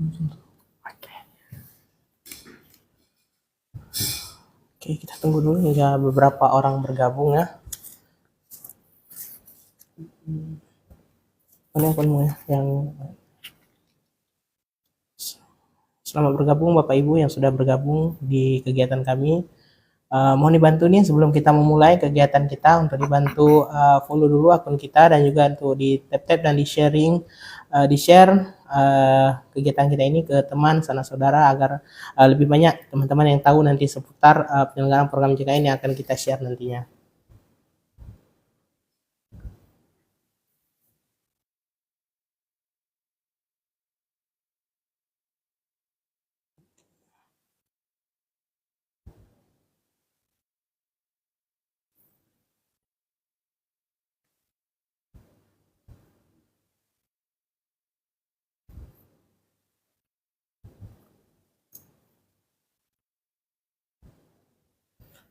Oke. Oke, kita tunggu dulu hingga beberapa orang bergabung ya. Ini akunmu ya yang selamat bergabung Bapak Ibu yang sudah bergabung di kegiatan kami. Mohon dibantu nih sebelum kita memulai kegiatan kita untuk dibantu follow dulu akun kita dan juga untuk di tap dan di sharing, di share kegiatan kita ini ke teman sanak saudara agar lebih banyak teman-teman yang tahu nanti seputar penyelenggaraan program JKN yang akan kita share nantinya.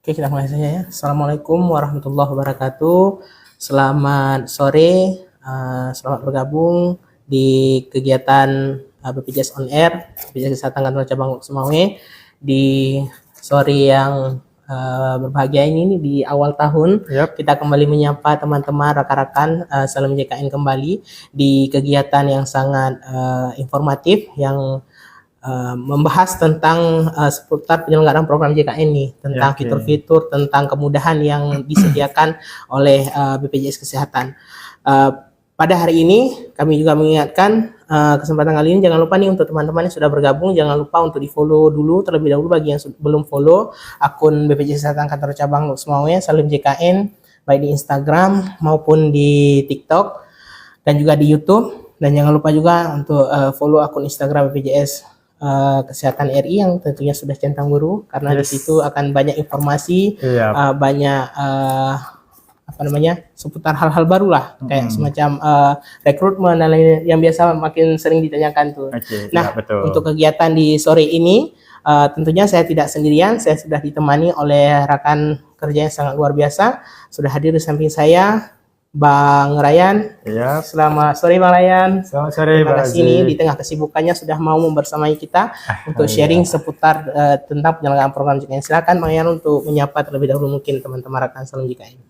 Oke, kita mulai saja ya. Assalamualaikum warahmatullahi wabarakatuh. Selamat sore, selamat bergabung di kegiatan BPJS On Air, BPJS Kesehatan Kantor Cabang Sumawe di sore yang berbahagia ini di awal tahun. Kita kembali menyapa teman-teman, rekan-rekan Salam JKN kembali di kegiatan yang sangat informatif yang membahas tentang seputar penyelenggaraan program JKN nih, tentang fitur-fitur, tentang kemudahan yang disediakan oleh BPJS Kesehatan. Pada hari ini kami juga mengingatkan kesempatan kali ini jangan lupa nih untuk teman-teman yang sudah bergabung, jangan lupa untuk di follow dulu terlebih dahulu bagi yang belum follow akun BPJS Kesehatan Kantor Cabang Sumawe Salim JKN baik di Instagram maupun di TikTok dan juga di YouTube, dan jangan lupa juga untuk follow akun Instagram BPJS Kesehatan RI yang tentunya sudah centang biru karena di situ akan banyak informasi, banyak seputar hal-hal baru lah, kayak semacam rekrutmen dan lain yang biasa makin sering ditanyakan tuh. Untuk kegiatan di sore ini tentunya saya tidak sendirian, saya sudah ditemani oleh rekan kerja yang sangat luar biasa. Sudah hadir di samping saya Bang Ryan. Selamat sore Bang Ryan. Selamat sore. Terima kasih nih di tengah kesibukannya sudah mau membersamai kita untuk sharing seputar tentang penyelenggaraan program JKN. Silakan Bang Ryan untuk menyapa terlebih dahulu mungkin teman-teman rekan Salam JKN.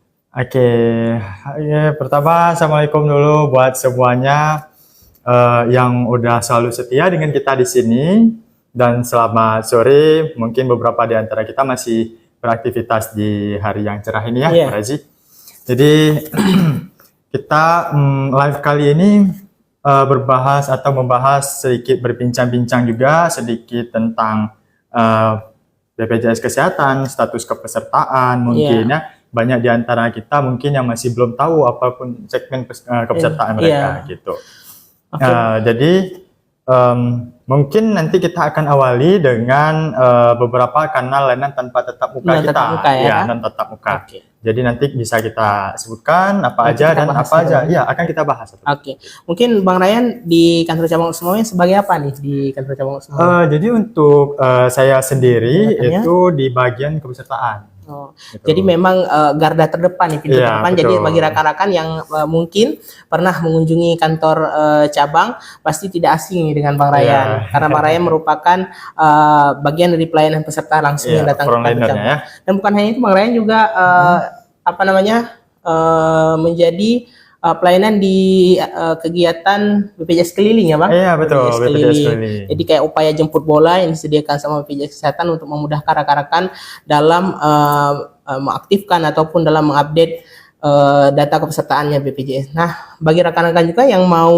Pertama assalamualaikum dulu buat semuanya yang udah selalu setia dengan kita di sini, dan selamat sore. Mungkin beberapa di antara kita masih beraktivitas di hari yang cerah ini ya, Pak Razi. Jadi kita live kali ini membahas sedikit, berbincang-bincang juga sedikit tentang BPJS Kesehatan, status kepesertaan mungkin ya. Banyak di antara kita mungkin yang masih belum tahu apapun segmen kepesertaan mereka gitu. Jadi mungkin nanti kita akan awali dengan beberapa kanal layanan tanpa tatap muka kita. Non tatap muka. Jadi nanti bisa kita sebutkan apa aja dan apa aja akan kita bahas. Mungkin Bang Ryan di kantor cabang Sumawe sebagai apa nih di kantor cabang Sumawe? Jadi untuk saya sendiri itu di bagian kepesertaan. Jadi memang garda terdepan nih, pintu terdepan. Jadi bagi rekan-rekan yang mungkin pernah mengunjungi kantor cabang pasti tidak asing nih dengan Bang Ryan, karena Bang Ryan merupakan bagian dari pelayanan peserta langsung yang datang ke kantor cabang. Dan bukan hanya itu, Bang Ryan juga menjadi pelayanan di kegiatan BPJS keliling ya Bang? Iya betul, BPJS keliling. Jadi kayak upaya jemput bola yang disediakan sama BPJS Kesehatan untuk memudahkan rekan-rekan dalam mengaktifkan ataupun dalam mengupdate data kepesertaannya BPJS. Nah, bagi rekan-rekan juga yang mau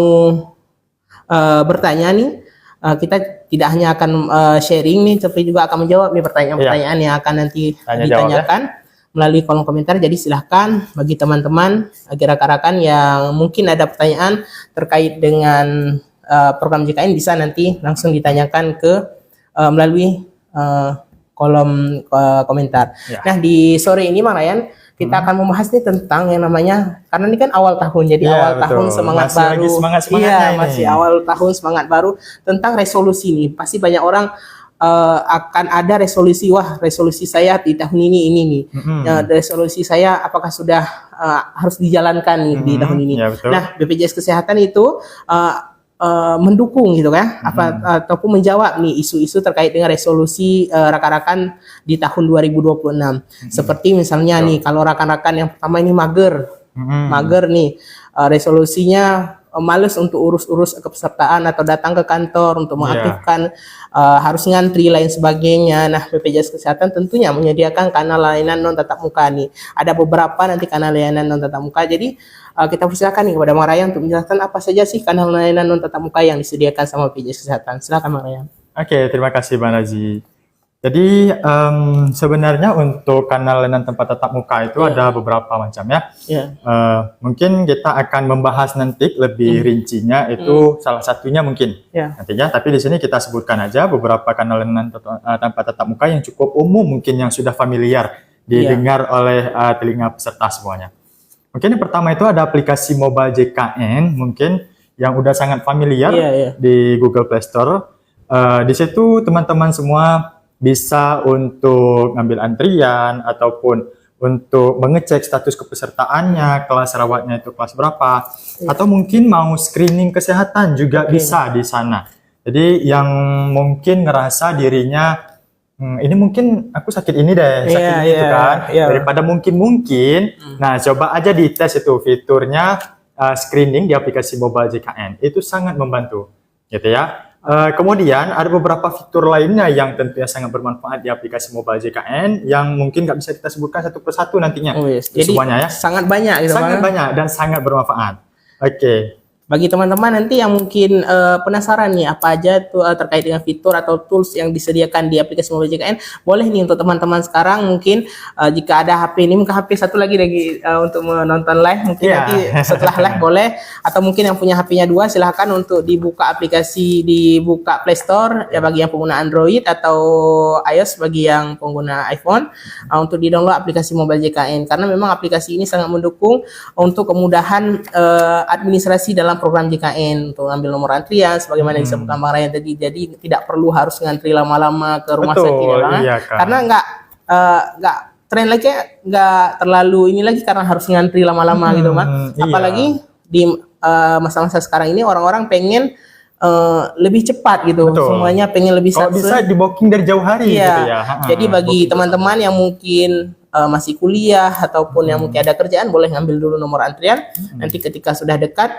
bertanya nih, kita tidak hanya akan sharing nih, tapi juga akan menjawab nih pertanyaan-pertanyaan yang akan nanti ditanyakan melalui kolom komentar. Jadi silahkan bagi teman-teman, bagi rekan-rekan yang mungkin ada pertanyaan terkait dengan program JKN bisa nanti langsung ditanyakan ke melalui kolom komentar. Nah di sore ini Bang Ryan kita akan membahas nih tentang yang namanya, karena ini kan awal tahun, jadi awal tahun semangat baru. Masih awal tahun semangat baru tentang resolusi nih. Pasti banyak orang akan ada resolusi, resolusi saya di tahun ini nih. Resolusi saya apakah sudah harus dijalankan nih di tahun ini. Nah, BPJS Kesehatan itu mendukung gitu kan, ataupun menjawab nih isu-isu terkait dengan resolusi rekan-rekan di tahun 2026. Seperti misalnya nih, kalau rekan-rekan yang pertama ini mager nih, resolusinya males untuk urus-urus kepesertaan atau datang ke kantor untuk mengaktifkan, harus ngantri lain sebagainya. Nah, BPJS Kesehatan tentunya menyediakan kanal layanan non tatap muka nih. Ada beberapa nanti kanal layanan non tatap muka. Jadi kita persilakan nih kepada Bang Raya untuk menjelaskan apa saja sih kanal layanan non tatap muka yang disediakan sama BPJS Kesehatan. Silakan Bang Raya. Oke, terima kasih Bang Razi. Jadi sebenarnya untuk kanal layanan tempat tatap muka itu ada beberapa macam ya. Mungkin kita akan membahas nanti lebih rincinya itu salah satunya mungkin nantinya. Tapi di sini kita sebutkan aja beberapa kanal layanan tempat tatap muka yang cukup umum mungkin yang sudah familiar didengar oleh telinga peserta semuanya. Mungkin yang pertama itu ada aplikasi mobile JKN mungkin yang udah sangat familiar di Google Play Store. Di situ teman-teman semua bisa untuk ngambil antrian ataupun untuk mengecek status kepesertaannya, kelas rawatnya itu kelas berapa, atau mungkin mau screening kesehatan juga bisa di sana. Jadi yang mungkin ngerasa dirinya ini mungkin aku sakit ini deh, sakit itu kan, daripada mungkin, nah coba aja dites itu fiturnya screening di aplikasi mobile JKN, itu sangat membantu, gitu ya. Kemudian ada beberapa fitur lainnya yang tentunya sangat bermanfaat di aplikasi mobile JKN yang mungkin nggak bisa kita sebutkan satu persatu nantinya. Jadi semuanya ya. Sangat banyak gitu. Sangat banyak dan sangat bermanfaat. Oke. Bagi teman-teman nanti yang mungkin penasaran nih apa aja tuh terkait dengan fitur atau tools yang disediakan di aplikasi mobile JKN, boleh nih untuk teman-teman sekarang mungkin jika ada HP ini, mungkin HP satu lagi untuk menonton live mungkin nanti setelah live boleh, atau mungkin yang punya HP-nya dua silahkan untuk dibuka aplikasi, dibuka Play Store ya bagi yang pengguna Android atau iOS bagi yang pengguna iPhone, untuk di-download aplikasi mobile JKN karena memang aplikasi ini sangat mendukung untuk kemudahan administrasi dalam program JKN untuk ambil nomor antrian sebagaimana disebutkan Bang Ryan tadi. Jadi tidak perlu harus ngantri lama-lama ke rumah sakit ya, karena nggak tren lagi, nggak terlalu ini lagi karena harus ngantri lama-lama gitu Bang. Apalagi di masa-masa sekarang ini orang-orang pengen lebih cepat gitu. Semuanya pengen lebih kalau bisa di booking dari jauh hari gitu ya. Jadi bagi teman-teman yang mungkin masih kuliah ataupun yang mungkin ada kerjaan, boleh ngambil dulu nomor antrian. Nanti ketika sudah dekat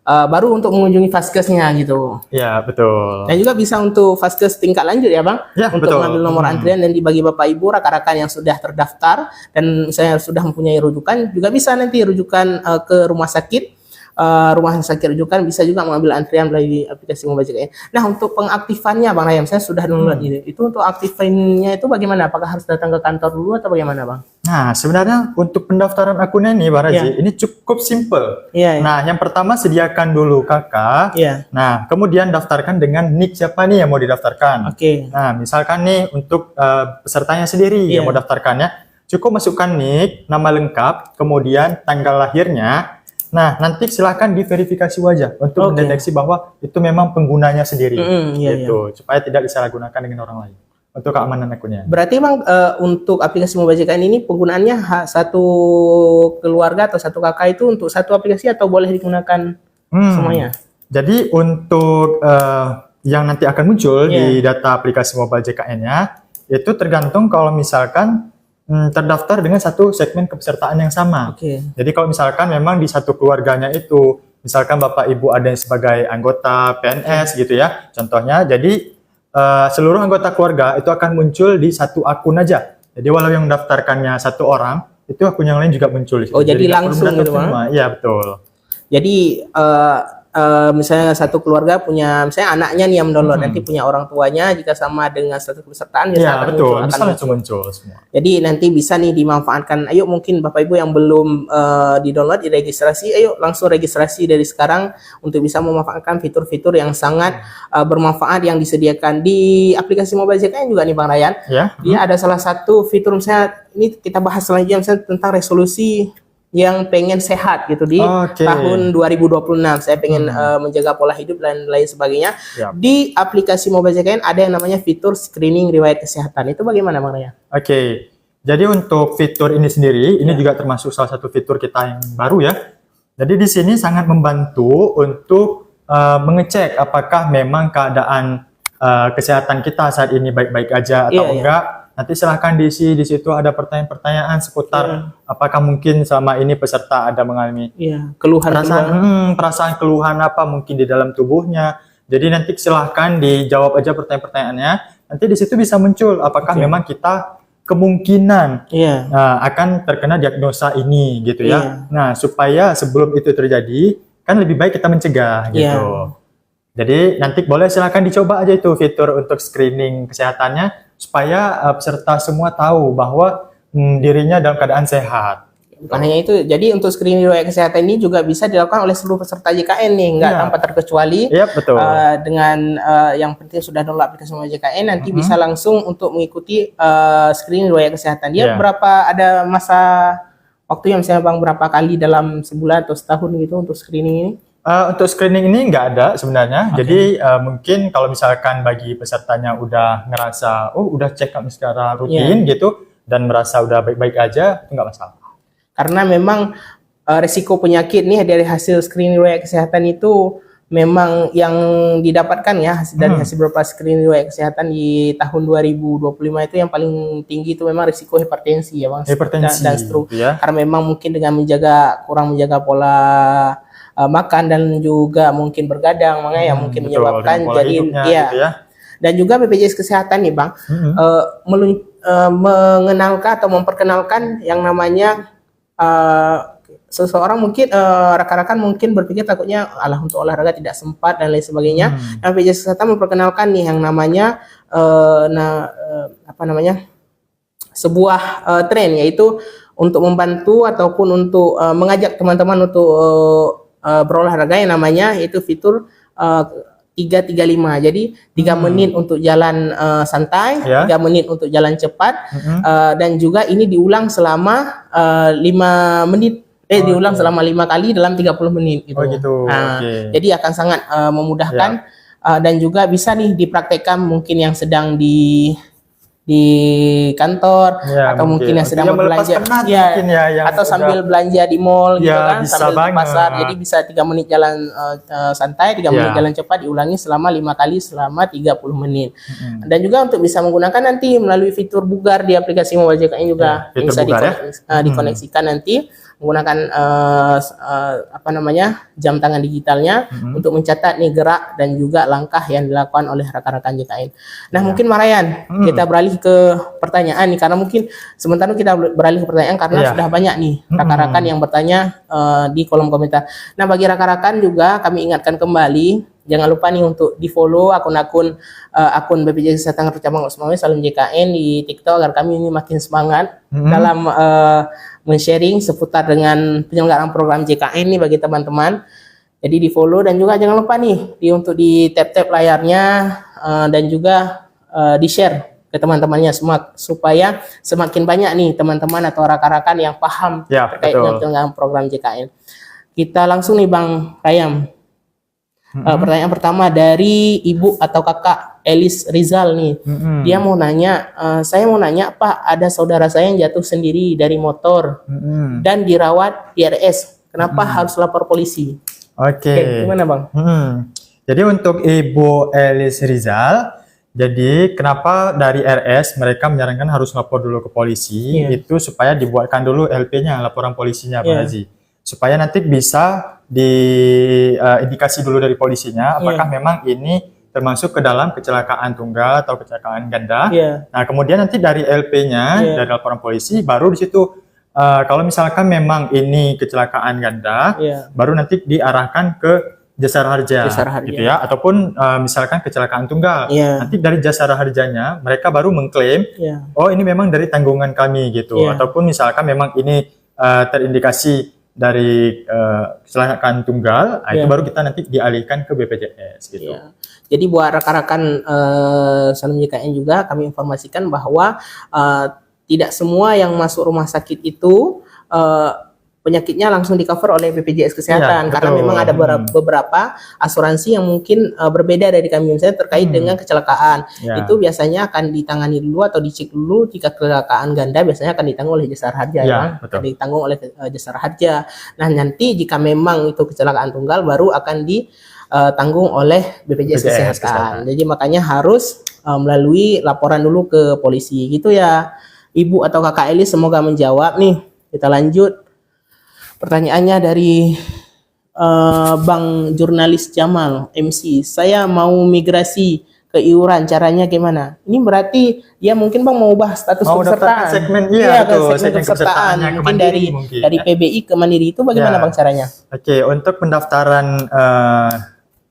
baru untuk mengunjungi vaskesnya gitu. Ya betul. Dan juga bisa untuk vaskes tingkat lanjut ya Bang, untuk mengambil nomor antrian dan dibagi Bapak Ibu rekan-rekan yang sudah terdaftar dan misalnya sudah mempunyai rujukan, juga bisa nanti rujukan ke rumah sakit rujukan bisa juga mengambil antrian melalui aplikasi mobile JKN. Nah untuk pengaktifannya Bang Rayam, saya sudah download itu untuk aktifnya itu bagaimana? Apakah harus datang ke kantor dulu atau bagaimana Bang? Nah sebenarnya untuk pendaftaran akunnya nih Bang Razi, ini cukup simple. Nah yang pertama sediakan dulu kakak. Nah kemudian daftarkan dengan nick siapa nih yang mau didaftarkan. Nah misalkan nih untuk pesertanya sendiri yang mau daftarkannya, cukup masukkan nick, nama lengkap, kemudian tanggal lahirnya. Nah, nanti silahkan diverifikasi wajah untuk mendeteksi bahwa itu memang penggunanya sendiri, gitu, supaya tidak disalahgunakan dengan orang lain untuk keamanan akunnya. Berarti Bang, untuk aplikasi mobile JKN ini penggunaannya satu keluarga atau satu kakak itu untuk satu aplikasi atau boleh digunakan semuanya? Jadi untuk yang nanti akan muncul di data aplikasi mobile JKN-nya, itu tergantung kalau misalkan terdaftar dengan satu segmen kepesertaan yang sama. Jadi kalau misalkan memang di satu keluarganya itu, misalkan Bapak Ibu ada yang sebagai anggota PNS gitu ya, contohnya, jadi seluruh anggota keluarga itu akan muncul di satu akun aja. Jadi walau yang mendaftarkannya satu orang, itu akun yang lain juga muncul di situ. Jadi langsung gitu Bang? Iya betul. Jadi misalnya satu keluarga punya, misalnya anaknya nih yang mendownload, nanti punya orang tuanya, jika sama dengan status kepesertaan ya betul, bisa langsung muncul semua. Jadi nanti bisa nih dimanfaatkan. Ayo mungkin Bapak Ibu yang belum di-download, diregistrasi, ayo langsung registrasi dari sekarang untuk bisa memanfaatkan fitur-fitur yang sangat bermanfaat yang disediakan di aplikasi mobile JKN juga nih Bang Ryan. Dia ada salah satu fitur, misalnya ini kita bahas selanjutnya, misalnya tentang resolusi yang pengen sehat gitu di tahun 2026. Saya pengen menjaga pola hidup dan lain sebagainya. Di aplikasi mobile JKN ada yang namanya fitur screening riwayat kesehatan. Itu bagaimana Bang Raya? Jadi untuk fitur ini sendiri, ini juga termasuk salah satu fitur kita yang baru ya. Jadi di sini sangat membantu untuk mengecek apakah memang keadaan kesehatan kita saat ini baik-baik aja atau Iya, iya. enggak. Nanti silahkan diisi di situ, ada pertanyaan-pertanyaan seputar apakah mungkin selama ini peserta ada mengalami Iya, keluhan perasaan keluhan apa mungkin di dalam tubuhnya. Jadi nanti silahkan dijawab aja pertanyaan-pertanyaannya. Nanti di situ bisa muncul apakah memang kita kemungkinan Iya. akan terkena diagnosa ini gitu ya. Iya. Nah, supaya sebelum itu terjadi kan lebih baik kita mencegah gitu. Iya. Jadi nanti boleh silahkan dicoba aja itu fitur untuk screening kesehatannya supaya peserta semua tahu bahwa dirinya dalam keadaan sehat. Bukan hanya itu, jadi untuk screening riwayat kesehatan ini juga bisa dilakukan oleh seluruh peserta JKN nih, nggak tanpa terkecuali. Iya, betul. Dengan yang penting sudah download aplikasi JKN, nanti bisa langsung untuk mengikuti screening riwayat kesehatan. Dia berapa, ada masa waktu yang misalnya Bang berapa kali dalam sebulan atau setahun gitu untuk screening ini? Untuk screening ini nggak ada sebenarnya. Jadi mungkin kalau misalkan bagi pesertanya udah ngerasa, udah check up secara rutin gitu dan merasa udah baik-baik aja, itu nggak masalah. Karena memang resiko penyakit nih dari hasil screening riwayat kesehatan itu memang yang didapatkan ya dari hasil beberapa screening riwayat kesehatan di tahun 2025 itu yang paling tinggi itu memang risiko hipertensi ya Bang, hipertensi dan stroke. Ya. Karena memang mungkin dengan kurang menjaga pola makan dan juga mungkin bergadang, makanya yang mungkin menyebabkan jadi gitu ya. Dan juga BPJS Kesehatan nih Bang mengenalkan atau memperkenalkan yang namanya seseorang mungkin rekan-rekan mungkin berpikir takutnya alah untuk olahraga tidak sempat dan lain sebagainya. Nah, BPJS Kesehatan memperkenalkan nih yang namanya sebuah tren, yaitu untuk membantu ataupun untuk mengajak teman-teman untuk berolahraga yang namanya yaitu fitur 335. Jadi 3 menit untuk jalan santai, 3 menit untuk jalan cepat, dan juga ini diulang selama 5 menit. Diulang selama 5 kali dalam 30 menit gitu. Jadi akan sangat memudahkan dan juga bisa nih dipraktekkan mungkin yang sedang di kantor atau mungkin yang sedang berbelanja atau sambil belanja di mall gitu kan, sambil di pasar. Jadi bisa 3 menit jalan santai, 3 menit jalan cepat diulangi selama 5 kali selama 30 menit. Dan juga untuk bisa menggunakan nanti melalui fitur bugar di aplikasi mobile JKN juga bisa dikoneksikan nanti menggunakan jam tangan digitalnya untuk mencatat nih gerak dan juga langkah yang dilakukan oleh rekan-rekan JKN. Nah, mungkin Marayan kita beralih ke pertanyaan nih, karena mungkin sementara kita beralih ke pertanyaan karena sudah banyak nih rekan-rekan yang bertanya di kolom komentar. Nah, bagi rekan-rekan juga kami ingatkan kembali, jangan lupa nih untuk di-follow akun BPJS Kesehatan Cabang Osmawi Salim JKN di TikTok agar kami ini makin semangat dalam men-sharing seputar dengan penyelenggaraan program JKN nih bagi teman-teman. Jadi di-follow dan juga jangan lupa nih untuk di tap-tap layarnya dan juga di-share ke teman-temannya semua supaya semakin banyak nih teman-teman atau rekan-rekan yang paham terkait dengan penyelenggaraan program JKN. Kita langsung nih Bang Rayam. Pertanyaan pertama dari ibu atau kakak Elis Rizal nih. Dia mau nanya, saya mau nanya Pak, ada saudara saya yang jatuh sendiri dari motor dan dirawat di RS. Kenapa harus lapor polisi? Gimana Bang? Jadi untuk Ibu Elis Rizal, jadi kenapa dari RS mereka menyarankan harus lapor dulu ke polisi, itu supaya dibuatkan dulu LP-nya, laporan polisinya Pak Haji. Supaya nanti bisa diindikasi dulu dari polisinya apakah memang ini termasuk ke dalam kecelakaan tunggal atau kecelakaan ganda. Nah, kemudian nanti dari LP-nya, dari laporan polisi, baru di situ kalau misalkan memang ini kecelakaan ganda, baru nanti diarahkan ke jasara harja gitu ya, ataupun misalkan kecelakaan tunggal. Nanti dari jasara harjanya mereka baru mengklaim, oh ini memang dari tanggungan kami gitu, ataupun misalkan memang ini terindikasi dari kecelakaan tunggal, itu baru kita nanti dialihkan ke BPJS gitu. Jadi buat rekan-rekan Salim JKN juga kami informasikan bahwa tidak semua yang masuk rumah sakit itu penyakitnya langsung di-cover oleh BPJS Kesehatan, karena memang ada beberapa asuransi yang mungkin berbeda dari kami, misalnya terkait dengan kecelakaan. Itu biasanya akan ditangani dulu atau dicek dulu. Jika kecelakaan ganda biasanya akan ditanggung oleh jasara harja, ditanggung oleh jasara harja. Nah, nanti jika memang itu kecelakaan tunggal baru akan tanggung oleh BPJS BPJS Kesehatan. Jadi makanya harus melalui laporan dulu ke polisi gitu ya. Ibu atau Kakak Eli semoga menjawab nih. Kita lanjut. Pertanyaannya dari Bang Jurnalis Jamal MC. Saya mau migrasi ke iuran, caranya gimana? Ini berarti dia mungkin Bang mau ubah status Mau daftarkan kepesertaan. segmen, Iya, betul, segmen segmen kepesertaan. kepesertaannya ke Mungkin Mandiri mungkin, dari ya. PBI ke Mandiri itu bagaimana Ya. Bang caranya? Oke, untuk pendaftaran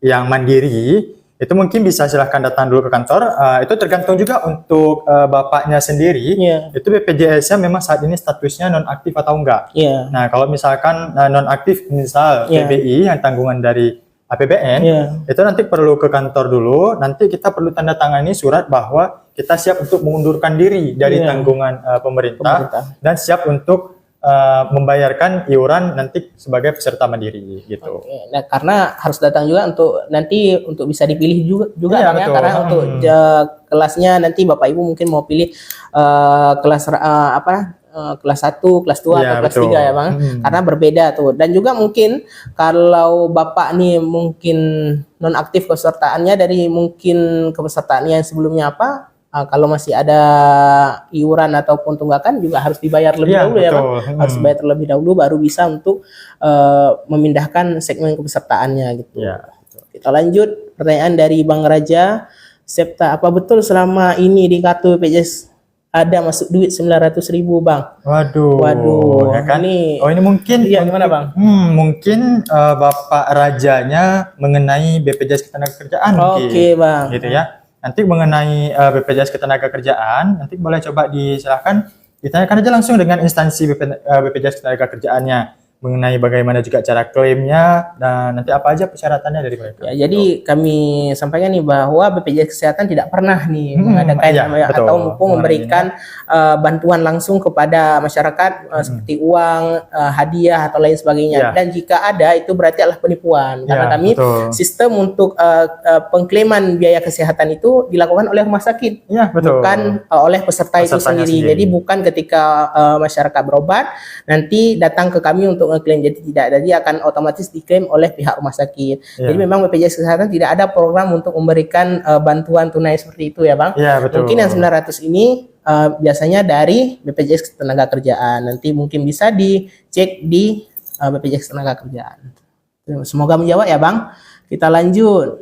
yang mandiri itu mungkin bisa silahkan datang dulu ke kantor. Itu tergantung juga untuk bapaknya sendiri. Iya. Itu BPJS-nya memang saat ini statusnya nonaktif atau enggak. Iya. Nah, kalau misalkan nonaktif, misal Iya. PBI yang tanggungan dari APBN, Iya. itu nanti perlu ke kantor dulu. Nanti kita perlu tanda tangani surat bahwa kita siap untuk mengundurkan diri dari Iya. tanggungan pemerintah dan siap untuk membayarkan iuran nanti sebagai peserta mandiri gitu. Oke. Nah, karena harus datang juga untuk nanti untuk bisa dipilih juga Iya, Bang, ya. betul. Karena untuk kelasnya nanti Bapak Ibu mungkin mau pilih kelas kelas 1, kelas 2 Iya, atau kelas betul. 3 ya Bang. Karena berbeda tuh. Dan juga mungkin kalau Bapak nih mungkin nonaktif kepesertaannya dari mungkin kepesertaannya yang sebelumnya apa? Kalau masih ada iuran ataupun tunggakan juga harus dibayar lebih Iya, dahulu ya Bang. betul. Harus bayar terlebih dahulu baru bisa untuk memindahkan segmen kepesertaannya gitu. Ya. Kita lanjut pertanyaan dari Bang Raja Septa, apa betul selama ini di kartu BPJS ada masuk duit 900.000 Bang? Waduh, ya kan? Ini Oh, ini mungkin iya, gimana Bang? Mungkin Bapak Rajanya mengenai BPJS Ketenagakerjaan mungkin. Oke Bang. Gitu ya. Nanti mengenai BPJS Ketenagakerjaan, nanti boleh coba disilahkan ditanyakan aja langsung dengan instansi BPJS Ketenagakerjaannya mengenai bagaimana juga cara klaimnya dan nanti apa aja persyaratannya dari mereka. Ya, jadi kami sampaikan nih bahwa BPJS Kesehatan tidak pernah nih mengadakan iya, betul. atau memberikan bantuan langsung kepada masyarakat seperti uang, hadiah atau lain sebagainya. Iya. Dan jika ada itu berarti adalah penipuan. Karena Iya, kami betul. sistem untuk pengklaiman biaya kesehatan itu dilakukan oleh rumah sakit. Iya, betul. Bukan oleh peserta itu Pesertanya sendiri. sendiri. Jadi bukan ketika masyarakat berobat nanti datang ke kami untuk ngeklaim, jadi tidak, jadi akan otomatis diklaim oleh pihak rumah sakit. Iya. Jadi memang BPJS Kesehatan tidak ada program untuk memberikan bantuan tunai seperti itu ya Bang. Iya, betul. Mungkin yang 900 ini biasanya dari BPJS Ketenagakerjaan. Nanti mungkin bisa dicek di BPJS Ketenagakerjaan. Semoga menjawab ya Bang. Kita lanjut.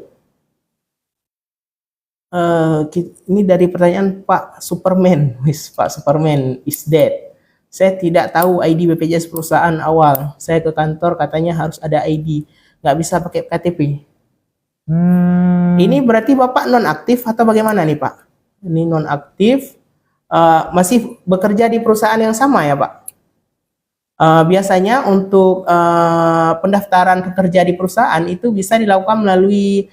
Ini dari pertanyaan Pak Superman. Pak Superman is dead. Saya tidak tahu ID BPJS perusahaan awal. Saya ke kantor katanya harus ada ID. Nggak bisa pakai KTP. Ini berarti Bapak nonaktif atau bagaimana nih Pak? Ini nonaktif. Masih bekerja di perusahaan yang sama ya Pak? Biasanya untuk pendaftaran pekerja di perusahaan itu bisa dilakukan melalui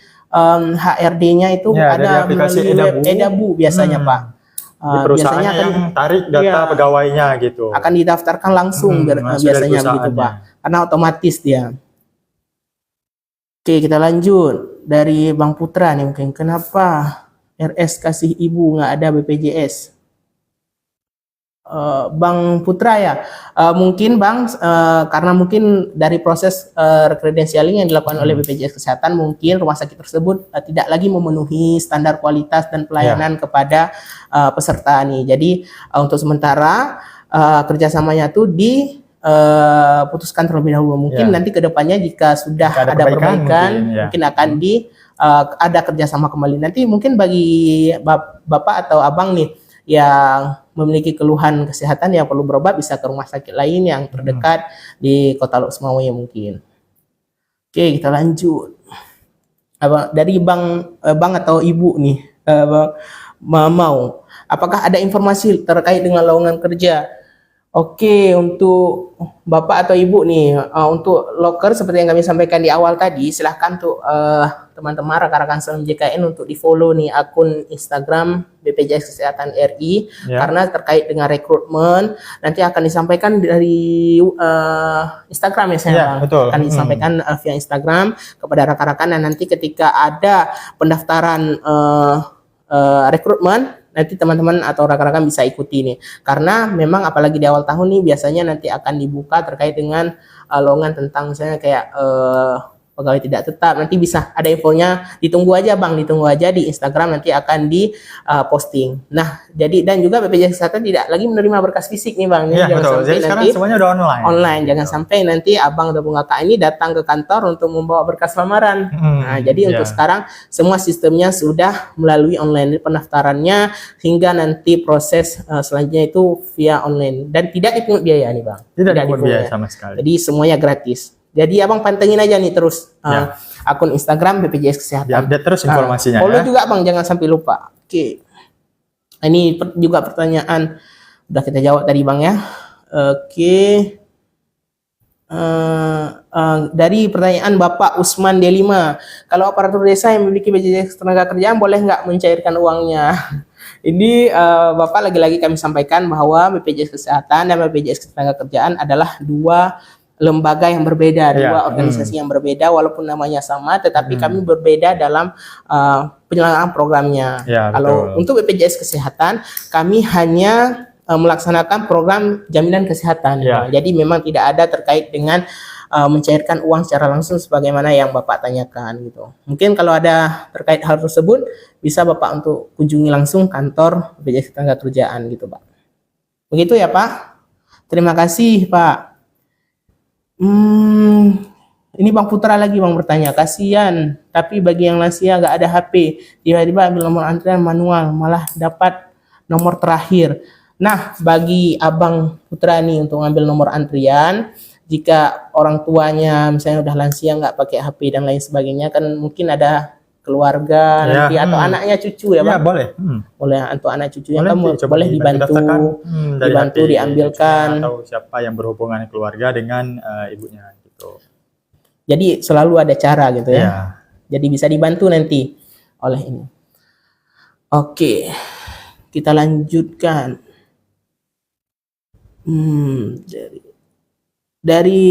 HRD-nya itu Ya, ada dari aplikasi melalui Edabu biasanya Pak. Di perusahaan Biasanya yang tarik data iya, pegawainya gitu. akan didaftarkan langsung Langsung dari biasanya begitu Pak, karena otomatis dia. Oke, kita lanjut dari Bang Putra nih mungkin, kenapa RS kasih ibu nggak ada BPJS? Bang Putra ya, mungkin Bang karena mungkin dari proses rekredensialing yang dilakukan oleh BPJS Kesehatan mungkin rumah sakit tersebut tidak lagi memenuhi standar kualitas dan pelayanan kepada peserta nih. Jadi untuk sementara kerjasamanya tuh diputuskan terlebih dahulu. Mungkin nanti kedepannya jika sudah ada perbaikan mungkin akan ada kerjasama kembali. Nanti mungkin bagi Bapak atau Abang nih yang memiliki keluhan kesehatan yang perlu berobat bisa ke rumah sakit lain yang terdekat di Kota Lok Sumawaya mungkin. Oke, kita lanjut. Dari Bang atau Ibu nih, mau apakah ada informasi terkait dengan lowongan kerja? Oke, untuk Bapak atau Ibu nih, untuk loker seperti yang kami sampaikan di awal tadi, silahkan untuk teman-teman rekan-rekan Salam JKN untuk di-follow nih akun Instagram BPJS Kesehatan RI, karena terkait dengan rekrutmen nanti akan disampaikan dari Instagram ya saya akan disampaikan via Instagram kepada rekan-rekan, dan nanti ketika ada pendaftaran rekrutmen nanti teman-teman atau rekan-rekan bisa ikuti nih, karena memang apalagi di awal tahun nih biasanya nanti akan dibuka terkait dengan lowongan tentang misalnya kayak pegawai tidak tetap, nanti bisa ada infonya, ditunggu aja Bang, ditunggu aja di Instagram, nanti akan di posting. Nah, jadi dan juga BPJS Kesehatan tidak lagi menerima berkas fisik nih Bang. Iya, Jangan betul. sampai Jadi sekarang nanti semuanya udah online. online, jangan sampai nanti Abang ataupun Kakak ini datang ke kantor untuk membawa berkas lamaran. Nah, jadi untuk sekarang semua sistemnya sudah melalui online, pendaftarannya hingga nanti proses selanjutnya itu via online dan tidak dipungut biaya nih Bang. Tidak dipungut biaya sama sekali. Jadi semuanya gratis. Jadi Abang pantengin aja nih terus akun Instagram BPJS Kesehatan. Diupdate terus informasinya follow ya. juga Bang, jangan sampai lupa. Oke. Ini juga pertanyaan udah kita jawab tadi Bang ya. Oke. Dari pertanyaan Bapak Usman D5, kalau aparatur desa yang memiliki BPJS tenaga kerjaan boleh nggak mencairkan uangnya? Ini Bapak lagi-lagi kami sampaikan bahwa BPJS Kesehatan dan BPJS tenaga kerjaan adalah dua lembaga yang berbeda, dua organisasi yang berbeda, walaupun namanya sama, tetapi kami berbeda dalam penyelenggaraan programnya. Kalau untuk BPJS Kesehatan, kami hanya melaksanakan program jaminan kesehatan. Jadi memang tidak ada terkait dengan mencairkan uang secara langsung sebagaimana yang Bapak tanyakan gitu. Mungkin kalau ada terkait hal tersebut, bisa Bapak untuk kunjungi langsung kantor BPJS tenaga kerjaan gitu Pak. Begitu ya Pak. Terima kasih Pak. Ini Bang Putra lagi Bang bertanya, kasihan tapi bagi yang lansia nggak ada HP, tiba-tiba ambil nomor antrian manual malah dapat nomor terakhir. Nah, bagi Abang Putra nih untuk ngambil nomor antrian, jika orang tuanya misalnya udah lansia nggak pakai HP dan lain sebagainya, kan mungkin ada keluarga nanti atau anaknya cucu ya Bang. Boleh. Boleh untuk anak cucunya boleh dibantu diambilkan atau siapa yang berhubungan keluarga dengan ibunya gitu. Jadi selalu ada cara gitu ya. Jadi bisa dibantu nanti oleh ini. Oke. Kita lanjutkan. Dari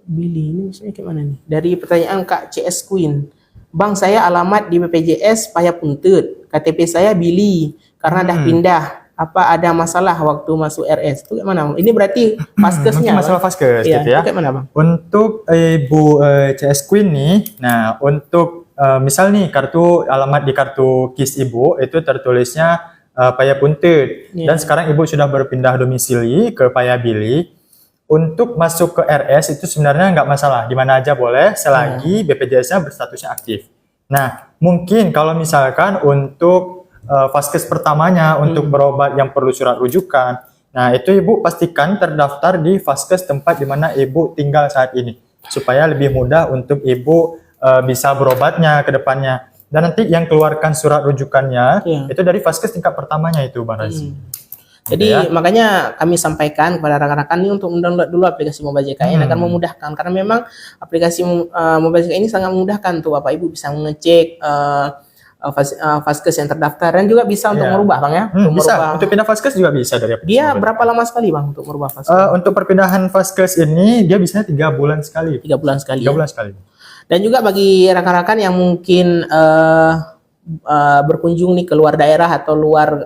Billy ini misalnya gimana nih? Dari pertanyaan Kak CS Queen. Bang, saya alamat di BPJS Payapuntet. KTP saya Billy karena dah pindah. Apa ada masalah waktu masuk RS? Itu gimana? Ini berarti vaskesnya. Mungkin masalah vaskes gitu ya. Gimana Bang? Untuk Ibu CS Queen nih, nah untuk misal nih alamat di kartu KIS Ibu itu tertulisnya Payapuntet dan sekarang Ibu sudah berpindah domisili ke Payabili. Untuk masuk ke RS itu sebenarnya nggak masalah, di mana aja boleh selagi BPJS-nya berstatusnya aktif. Nah, mungkin kalau misalkan untuk vaskes pertamanya untuk berobat yang perlu surat rujukan, nah itu Ibu pastikan terdaftar di vaskes tempat di mana Ibu tinggal saat ini, supaya lebih mudah untuk Ibu bisa berobatnya ke depannya. Dan nanti yang keluarkan surat rujukannya itu dari vaskes tingkat pertamanya itu, Bang Razi. Jadi makanya kami sampaikan kepada rekan-rekan ini untuk mendownload dulu aplikasi Mobile JKN akan memudahkan, karena memang aplikasi Mobile JKN ini sangat memudahkan tuh Bapak Ibu bisa mengecek vaskes yang terdaftar dan juga bisa untuk merubah Bang ya. Untuk pindah vaskes juga bisa dari aplikasi. Dia berapa lama sekali Bang untuk merubah vaskes? Untuk perpindahan vaskes ini dia biasanya 3 bulan sekali. 3 bulan sekali. 3 bulan sekali. Dan juga bagi rekan-rekan yang mungkin berkunjung nih ke luar daerah atau luar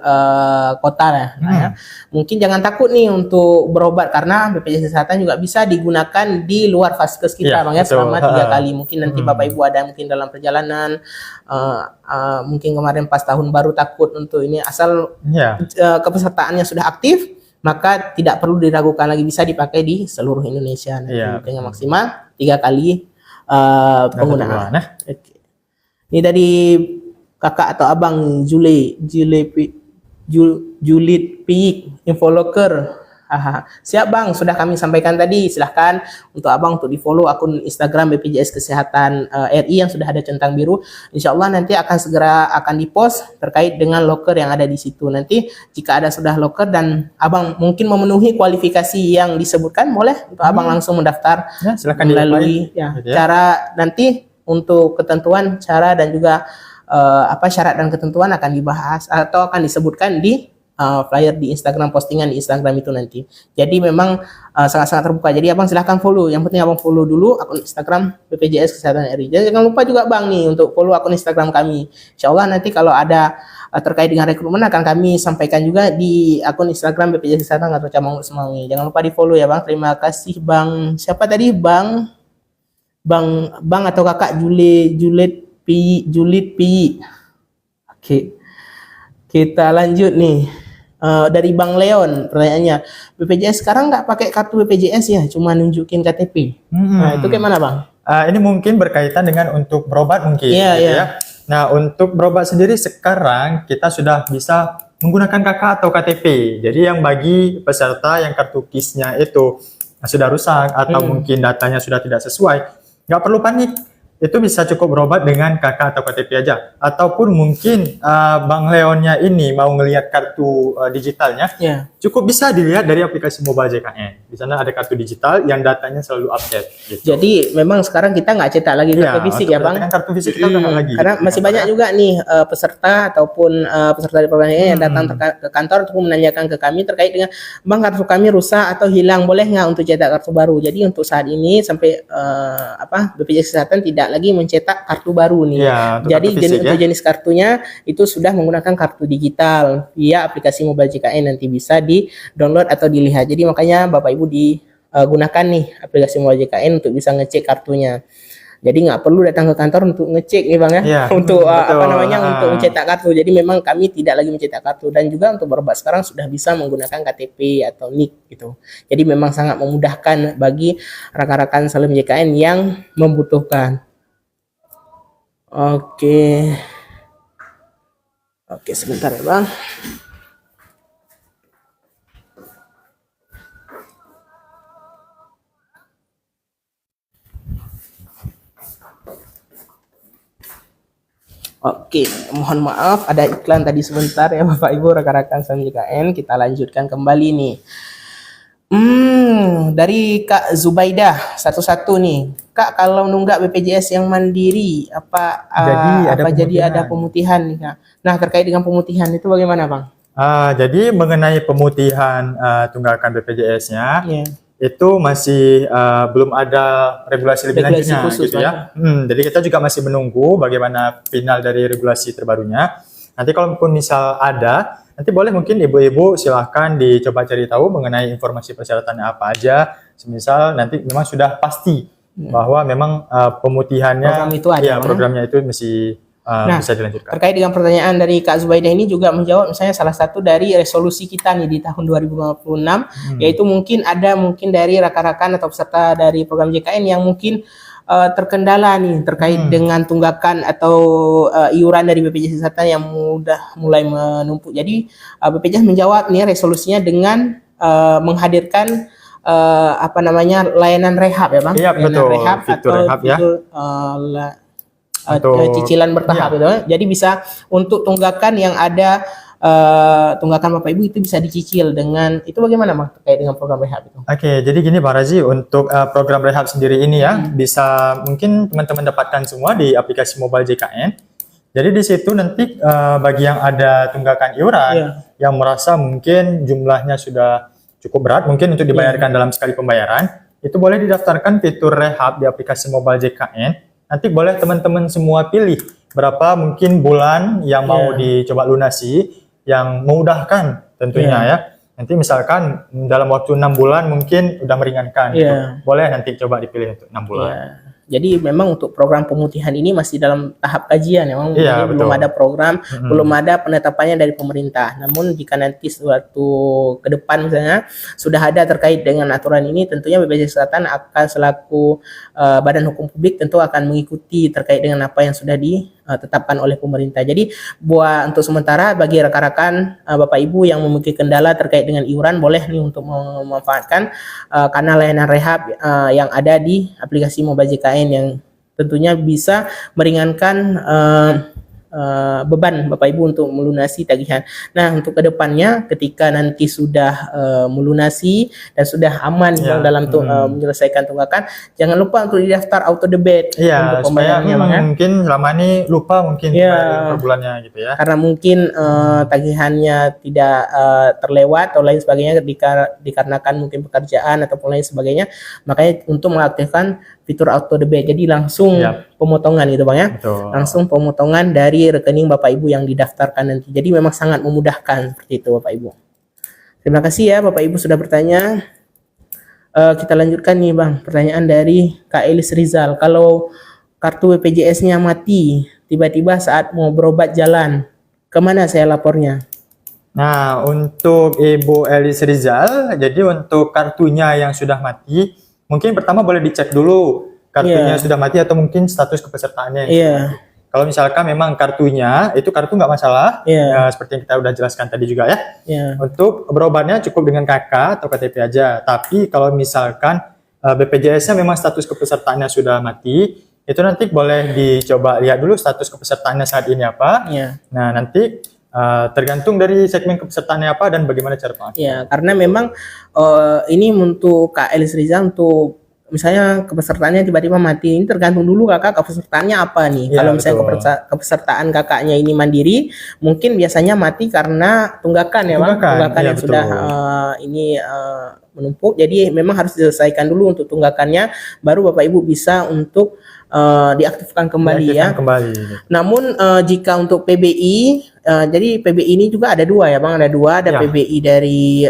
kota ya. Mungkin jangan takut nih untuk berobat karena BPJS Kesehatan juga bisa digunakan di luar vaskes kita Bang ya, selama 3 kali. Mungkin nanti Bapak Ibu ada mungkin dalam perjalanan mungkin kemarin pas tahun baru takut untuk ini, asal kepesertaannya sudah aktif maka tidak perlu diragukan lagi, bisa dipakai di seluruh Indonesia nanti dengan maksimal 3 kali penggunaan. Ini dari kakak atau abang Julit Piik, Infoloker. Siap Bang, sudah kami sampaikan tadi. Silahkan untuk abang untuk di follow akun Instagram BPJS Kesehatan RI yang sudah ada centang biru. Insya Allah nanti akan segera dipost terkait dengan loker yang ada di situ. Nanti jika ada sudah loker dan abang mungkin memenuhi kualifikasi yang disebutkan, boleh untuk abang langsung mendaftar melalui cara nanti untuk ketentuan cara dan juga syarat dan ketentuan akan dibahas atau akan disebutkan di flyer di Instagram, postingan di Instagram itu nanti. Jadi memang sangat-sangat terbuka. Jadi abang silahkan follow. Yang penting abang follow dulu akun Instagram BPJS Kesehatan RI. Jangan lupa juga bang nih untuk follow akun Instagram kami. Insya Allah nanti kalau ada terkait dengan rekrutmen akan kami sampaikan juga di akun Instagram BPJS Kesehatan atau cabang Semanggi. Jangan lupa di follow ya bang. Terima kasih bang. Siapa tadi bang? Bang atau kakak Julit Pi. Oke. Kita lanjut nih. Dari Bang Leon pertanyaannya, BPJS sekarang nggak pakai kartu BPJS ya, cuma nunjukin KTP. Nah itu kayak mana bang? Ini mungkin berkaitan dengan untuk berobat mungkin, Iya, gitu iya. ya. Nah untuk berobat sendiri sekarang kita sudah bisa menggunakan KK atau KTP. Jadi yang bagi peserta yang kartu KIS-nya itu sudah rusak atau mungkin datanya sudah tidak sesuai, nggak perlu panik. Itu bisa cukup berobat dengan KK atau KTP aja. Ataupun mungkin Bang Leonnya ini mau ngelihat kartu digitalnya, Ya. cukup bisa dilihat dari aplikasi mobile JKN. Di sana ada kartu digital yang datanya selalu update. Gitu. Jadi memang sekarang kita nggak cetak lagi kartu fisik ya bang? Kartu fisik kita udah nggak lagi. Karena masih banyak juga nih peserta ataupun peserta di program ini yang datang ke kantor untuk menanyakan ke kami terkait dengan bang kartu kami rusak atau hilang, boleh nggak untuk cetak kartu baru? Jadi untuk saat ini sampai BPJS Kesehatan tidak lagi mencetak kartu baru nih. Ya, Jadi fisik, untuk jenis kartunya itu sudah menggunakan kartu digital via aplikasi mobile JKN, nanti bisa di-download atau dilihat. Jadi makanya Bapak Ibu digunakan nih aplikasi mobile JKN untuk bisa ngecek kartunya. Jadi nggak perlu datang ke kantor untuk ngecek nih bang ya, Iya, untuk betul. untuk mencetak kartu. Jadi memang kami tidak lagi mencetak kartu, dan juga untuk berobat sekarang sudah bisa menggunakan KTP atau NIK gitu. Jadi memang sangat memudahkan bagi rekan-rekan Salim JKN yang membutuhkan. Oke, sebentar ya bang. Oke, mohon maaf ada iklan tadi sebentar ya Bapak Ibu rekan-rekan Salim JKN. Kita lanjutkan kembali nih. Dari Kak Zubaidah satu-satu nih. Kak, kalau nunggak BPJS yang mandiri apa jadi ada pemutihan nih Kak? Nah, terkait dengan pemutihan itu bagaimana Bang? Jadi mengenai pemutihan tunggakan BPJS-nya, Iya. itu masih belum ada regulasi lebih Regulasi lanjutnya khusus, gitu ya. Jadi kita juga masih menunggu bagaimana final dari regulasi terbarunya. Nanti kalaupun misal ada, nanti boleh mungkin ibu-ibu silahkan dicoba cari tahu mengenai informasi persyaratannya apa aja. Semisal nanti memang sudah pasti bahwa memang pemutihannya, Program itu ada, ya, programnya itu masih bisa dilanjutkan. Terkait dengan pertanyaan dari Kak Zubaidah ini juga menjawab misalnya salah satu dari resolusi kita nih di tahun 2056, yaitu mungkin dari rekan-rekan atau peserta dari program JKN yang mungkin terkendala nih terkait dengan tunggakan atau iuran dari BPJS Kesehatan yang mulai menumpuk. Jadi BPJS menjawab nih resolusinya dengan menghadirkan layanan rehab ya Bang? Iya, layanan betul. rehab Fitur atau rehab ya. Cicilan bertahap gitu. Jadi bisa untuk tunggakan yang ada tunggakan Bapak Ibu itu bisa dicicil dengan itu, bagaimana Bang terkait dengan program rehab itu? Oke, jadi gini Bang Razi, untuk program rehab sendiri ini ya bisa mungkin teman-teman dapatkan semua di aplikasi mobile JKN. Jadi di situ nanti bagi yang ada tunggakan iuran yang merasa mungkin jumlahnya sudah cukup berat mungkin untuk dibayarkan dalam sekali pembayaran, itu boleh didaftarkan fitur rehab di aplikasi mobile JKN. Nanti boleh teman-teman semua pilih berapa mungkin bulan yang mau dicoba lunasi, yang memudahkan tentunya ya. Nanti misalkan dalam waktu 6 bulan mungkin udah meringankan, gitu. Boleh nanti coba dipilih untuk 6 bulan. Jadi memang untuk program pemutihan ini masih dalam tahap kajian ya, Bang. Jadi belum ada program, belum ada penetapannya dari pemerintah. Namun jika nanti suatu ke depan misalnya sudah ada terkait dengan aturan ini, tentunya BPJS Kesehatan akan selaku badan hukum publik tentu akan mengikuti terkait dengan apa yang sudah ditetapkan oleh pemerintah. Jadi untuk sementara bagi rekan-rekan Bapak Ibu yang memiliki kendala terkait dengan iuran, boleh nih untuk memanfaatkan kanal layanan rehab yang ada di aplikasi mobile JKN yang tentunya bisa meringankan beban Bapak Ibu untuk melunasi tagihan. Nah, untuk kedepannya ketika nanti sudah melunasi dan sudah aman Ya. Bang dalam menyelesaikan tunggakan, jangan lupa untuk didaftar auto debit Iya, untuk supaya pembayarannya Bang ya. mungkin selama ini lupa mungkin Iya. bayar per bulannya gitu ya. Karena mungkin tagihannya tidak terlewat atau lain sebagainya dikarenakan mungkin pekerjaan ataupun lain sebagainya, makanya untuk mengaktifkan fitur auto debit, jadi langsung Yap. pemotongan gitu Bang ya. Betul. Langsung pemotongan dari rekening Bapak Ibu yang didaftarkan nanti. Jadi memang sangat memudahkan seperti itu Bapak Ibu. Terima kasih ya Bapak Ibu sudah bertanya. Kita lanjutkan nih Bang, pertanyaan dari Kak Elis Rizal. Kalau kartu BPJS-nya mati tiba-tiba saat mau berobat jalan, kemana saya lapornya? Nah, untuk Ibu Elis Rizal, jadi untuk kartunya yang sudah mati, mungkin pertama boleh dicek dulu kartunya Iya. sudah mati atau mungkin status kepesertaannya. Iya. Kalau misalkan memang kartunya, itu kartu nggak masalah, Iya. seperti yang kita udah jelaskan tadi juga ya. Iya. Untuk berobatnya cukup dengan KK atau KTP aja. Tapi kalau misalkan BPJS-nya memang status kepesertaannya sudah mati, itu nanti boleh dicoba lihat dulu status kepesertaannya saat ini apa. Iya. Nah, nanti tergantung dari segmen kepesertaannya apa dan bagaimana cara pengaktifan. Ya, karena memang ini untuk Kak Elis Rizal, untuk misalnya kepesertaannya tiba-tiba mati, ini tergantung dulu kakak kepesertaannya apa nih. Ya, Kalau misalnya betul. kepesertaan kakaknya ini mandiri, mungkin biasanya mati karena tunggakan ya Bang. Tunggakan, Tunggakan iya, yang sudah menumpuk. Jadi memang harus diselesaikan dulu untuk tunggakannya, baru Bapak Ibu bisa untuk diaktifkan kembali ya. Diaktifkan kembali. Namun jika untuk PBI, jadi PBI ini juga ada dua ya Bang, ada dua, ada Ya. PBI dari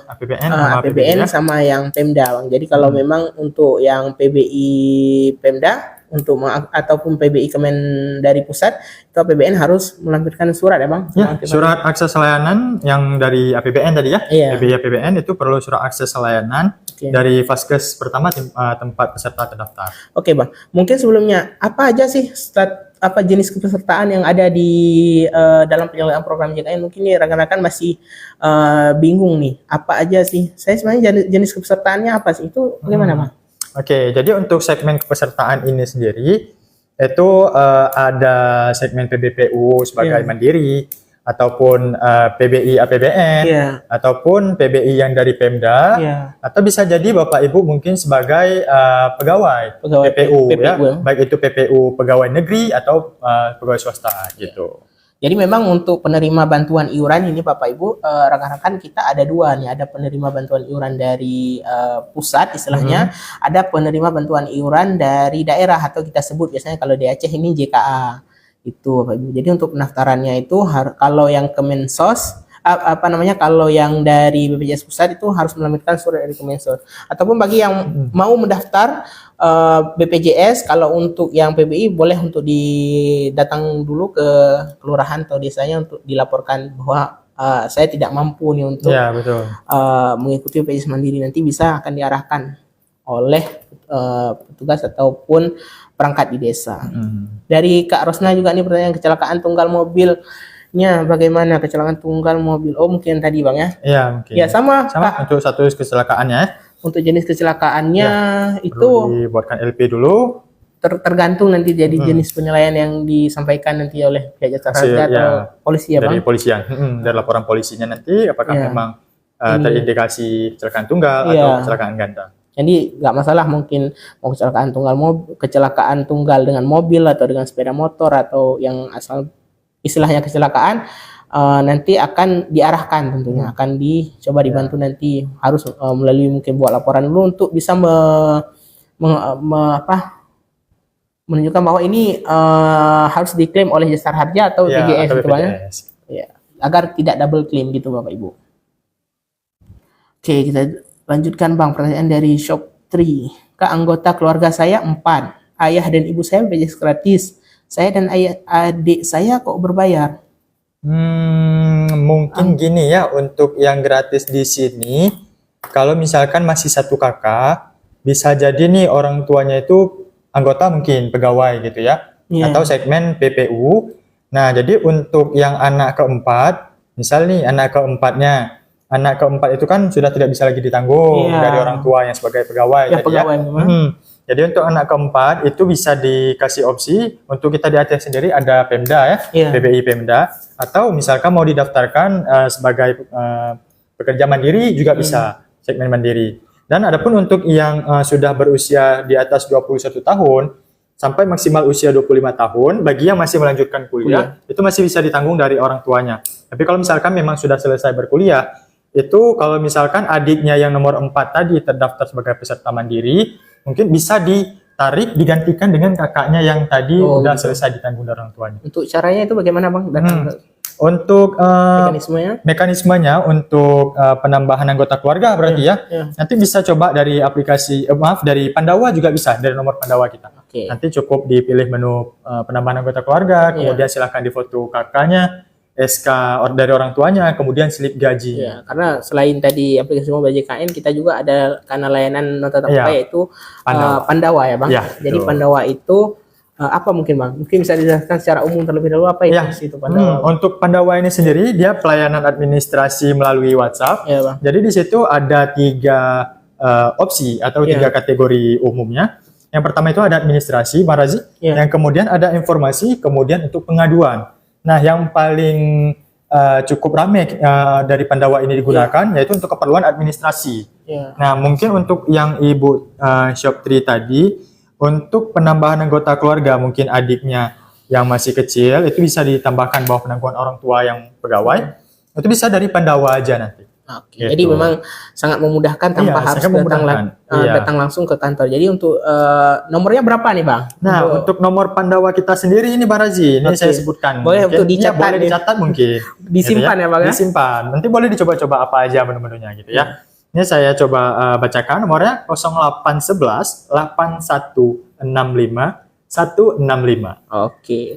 APBN sama APBN PBI ya. sama yang Pemda Bang. Jadi kalau memang untuk yang PBI Pemda ataupun PBI Kemen dari pusat, itu APBN harus melampirkan surat ya Bang. Ya, surat akses layanan yang dari APBN tadi ya. Iya. PBI APBN itu perlu surat akses layanan Oke. dari Vaskes pertama tempat peserta terdaftar. Oke Bang, mungkin sebelumnya apa aja sih apa jenis kepesertaan yang ada di dalam penyelenggaraan program JKN? Mungkin nih rekan-rekan masih bingung nih, apa aja sih? Saya sebenarnya jenis kepesertaannya apa sih? Itu bagaimana Bang? Oke, jadi untuk segmen kepesertaan ini sendiri itu ada segmen PBPU sebagai Iya. mandiri ataupun PBI APBN Iya. ataupun PBI yang dari Pemda Iya. atau bisa jadi Bapak Ibu mungkin sebagai pegawai, Pegawai PPU, ya, PPU ya. baik itu PPU pegawai negeri atau pegawai swasta gitu. Jadi memang untuk penerima bantuan iuran ini Bapak Ibu, rekan-rekan kita ada dua nih, ada penerima bantuan iuran dari pusat istilahnya, ada penerima bantuan iuran dari daerah atau kita sebut biasanya kalau di Aceh ini JKA. Itu Bapak Ibu. Jadi untuk pendaftarannya itu kalau yang Kemensos kalau yang dari BPJS pusat itu harus melampirkan surat dari Kemensos. Ataupun bagi yang mau mendaftar BPJS, kalau untuk yang PBI boleh untuk datang dulu ke kelurahan atau desanya untuk dilaporkan bahwa saya tidak mampu nih untuk Ya, betul. mengikuti BPJS Mandiri. Nanti bisa akan diarahkan oleh petugas ataupun perangkat di desa. Dari Kak Rosna juga nih pertanyaan kecelakaan tunggal mobilnya bagaimana, kecelakaan tunggal mobil? Oh mungkin tadi Bang ya? Iya, mungkin. Ya sama Sama Kak. untuk status kecelakaannya Untuk jenis kecelakaannya itu perlu dibuatkan LP dulu. tergantung nanti jadi jenis penilaian yang disampaikan nanti oleh pihak jasa Hasil, marga atau ya, polisi ya dari Bang? polisian. Dari laporan polisinya nanti apakah Ya. memang terindikasi kecelakaan tunggal Iya. atau kecelakaan ganda. Jadi nggak masalah mungkin mau kecelakaan tunggal dengan mobil atau dengan sepeda motor atau yang asal istilahnya kecelakaan, nanti akan diarahkan tentunya, akan dicoba dibantu nanti, harus melalui mungkin buat laporan dulu untuk bisa menunjukkan bahwa ini harus diklaim oleh Jasara Harja atau Ya, BPJS atau gitu Bang ya. BPJS. Ya, agar tidak double claim gitu Bapak Ibu. Oke, kita lanjutkan Bang, pertanyaan dari Shop 3. Kak, anggota keluarga saya 4. Ayah dan ibu saya BPJS gratis. Saya dan adik saya kok berbayar? Mungkin gini ya, untuk yang gratis di sini, kalau misalkan masih satu kakak, bisa jadi nih orang tuanya itu anggota mungkin pegawai gitu ya, Iya. atau segmen PPU. Nah, jadi untuk yang anak keempat, misal nih anak keempat itu kan sudah tidak bisa lagi ditanggung Iya. dari orang tua yang sebagai pegawai Ya, tadi ya. pegawai memang. Jadi untuk anak keempat itu bisa dikasih opsi untuk kita di ATS sendiri ada Pemda ya, Iya. PBI Pemda, atau misalkan mau didaftarkan sebagai pekerja mandiri juga bisa segmen mandiri. Dan adapun untuk yang sudah berusia di atas 21 tahun sampai maksimal usia 25 tahun, bagi yang masih melanjutkan kuliah, itu masih bisa ditanggung dari orang tuanya. Tapi kalau misalkan memang sudah selesai berkuliah, itu kalau misalkan adiknya yang nomor 4 tadi terdaftar sebagai peserta mandiri, mungkin bisa ditarik, digantikan dengan kakaknya yang tadi udah selesai ditanggung dari orang tuanya. Untuk caranya itu bagaimana Bang? Untuk mekanismenya untuk penambahan anggota keluarga berarti nanti bisa coba dari aplikasi dari Pandawa juga bisa, dari nomor Pandawa kita. Nanti cukup dipilih menu penambahan anggota keluarga, kemudian silahkan difoto kakaknya, SK dari orang tuanya, kemudian slip gaji. Karena selain tadi aplikasi mobile JKN, kita juga ada kanal layanan non tatap muka yaitu Pandawa ya Bang. Jadi Pandawa itu apa mungkin Bang? Mungkin bisa dijelaskan secara umum terlebih dahulu apa itu Pandawa? Untuk Pandawa ini sendiri dia pelayanan administrasi melalui WhatsApp. Bang. Jadi di situ ada 3 opsi atau 3 kategori umumnya. Yang pertama itu ada administrasi, Marazi. Yang kemudian ada informasi, kemudian untuk pengaduan. Nah, yang paling cukup ramai dari Pandawa ini digunakan yaitu untuk keperluan administrasi. Nah, mungkin untuk yang Ibu Shoptri tadi, untuk penambahan anggota keluarga, mungkin adiknya yang masih kecil, itu bisa ditambahkan bahwa penanggungan orang tua yang pegawai, itu bisa dari Pandawa aja nanti. Gitu. Jadi memang sangat memudahkan tanpa harus datang langsung ke kantor. Jadi untuk nomornya berapa nih Bang? Nah, untuk nomor Pandawa kita sendiri ini Bang Razi, ini saya sebutkan. Boleh untuk dicatat, boleh dicatat mungkin. Disimpan gitu ya Bang ya? Disimpan. Nanti boleh dicoba-coba apa aja menu-menunya gitu ya. Ini saya coba bacakan nomornya 0811 8165 165. Oke,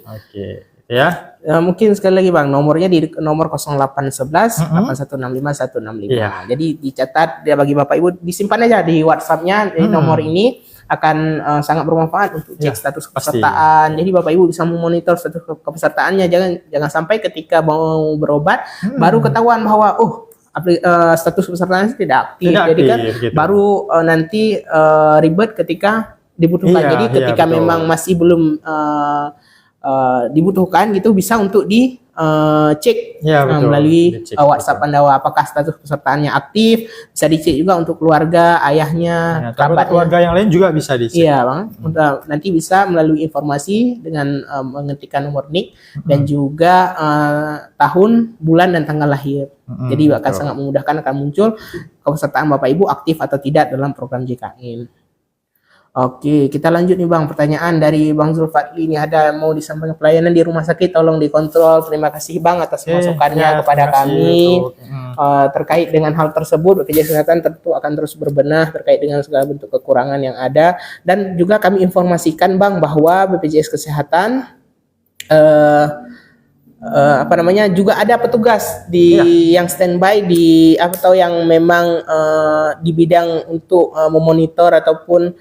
ya. Mungkin sekali lagi Bang, nomornya di nomor 0811 8165 165. Jadi dicatat ya bagi Bapak Ibu, disimpan aja di WhatsApp-nya. Jadi nomor ini akan sangat bermanfaat untuk cek status kepesertaan. Jadi Bapak Ibu bisa memonitor status kepesertaannya. Jangan sampai ketika mau berobat baru ketahuan bahwa status kepesertaan tidak aktif. Jadi kan baru nanti ribet ketika dibutuhkan. Jadi ketika memang masih belum dibutuhkan gitu, bisa untuk dicek melalui WhatsApp Pandawa apakah status pesertaannya aktif. Bisa dicek juga untuk keluarga, ayahnya, kerabatnya. Keluarga yang lain juga bisa dicek. Iya Bang. Nanti bisa melalui informasi dengan mengetikkan nomor NIK dan juga tahun, bulan dan tanggal lahir. Jadi akan sangat memudahkan, akan muncul kepesertaan Bapak Ibu aktif atau tidak dalam program JKN. Oke, kita lanjut nih Bang. Pertanyaan dari Bang Zulfadli ini, ada mau disampaikan pelayanan di rumah sakit, tolong dikontrol. Terima kasih Bang atas masukannya kepada kami. Terkait dengan hal tersebut, BPJS Kesehatan tentu akan terus berbenah terkait dengan segala bentuk kekurangan yang ada. Dan juga kami informasikan Bang bahwa BPJS Kesehatan juga ada petugas yang standby atau yang memang di bidang untuk memonitor ataupun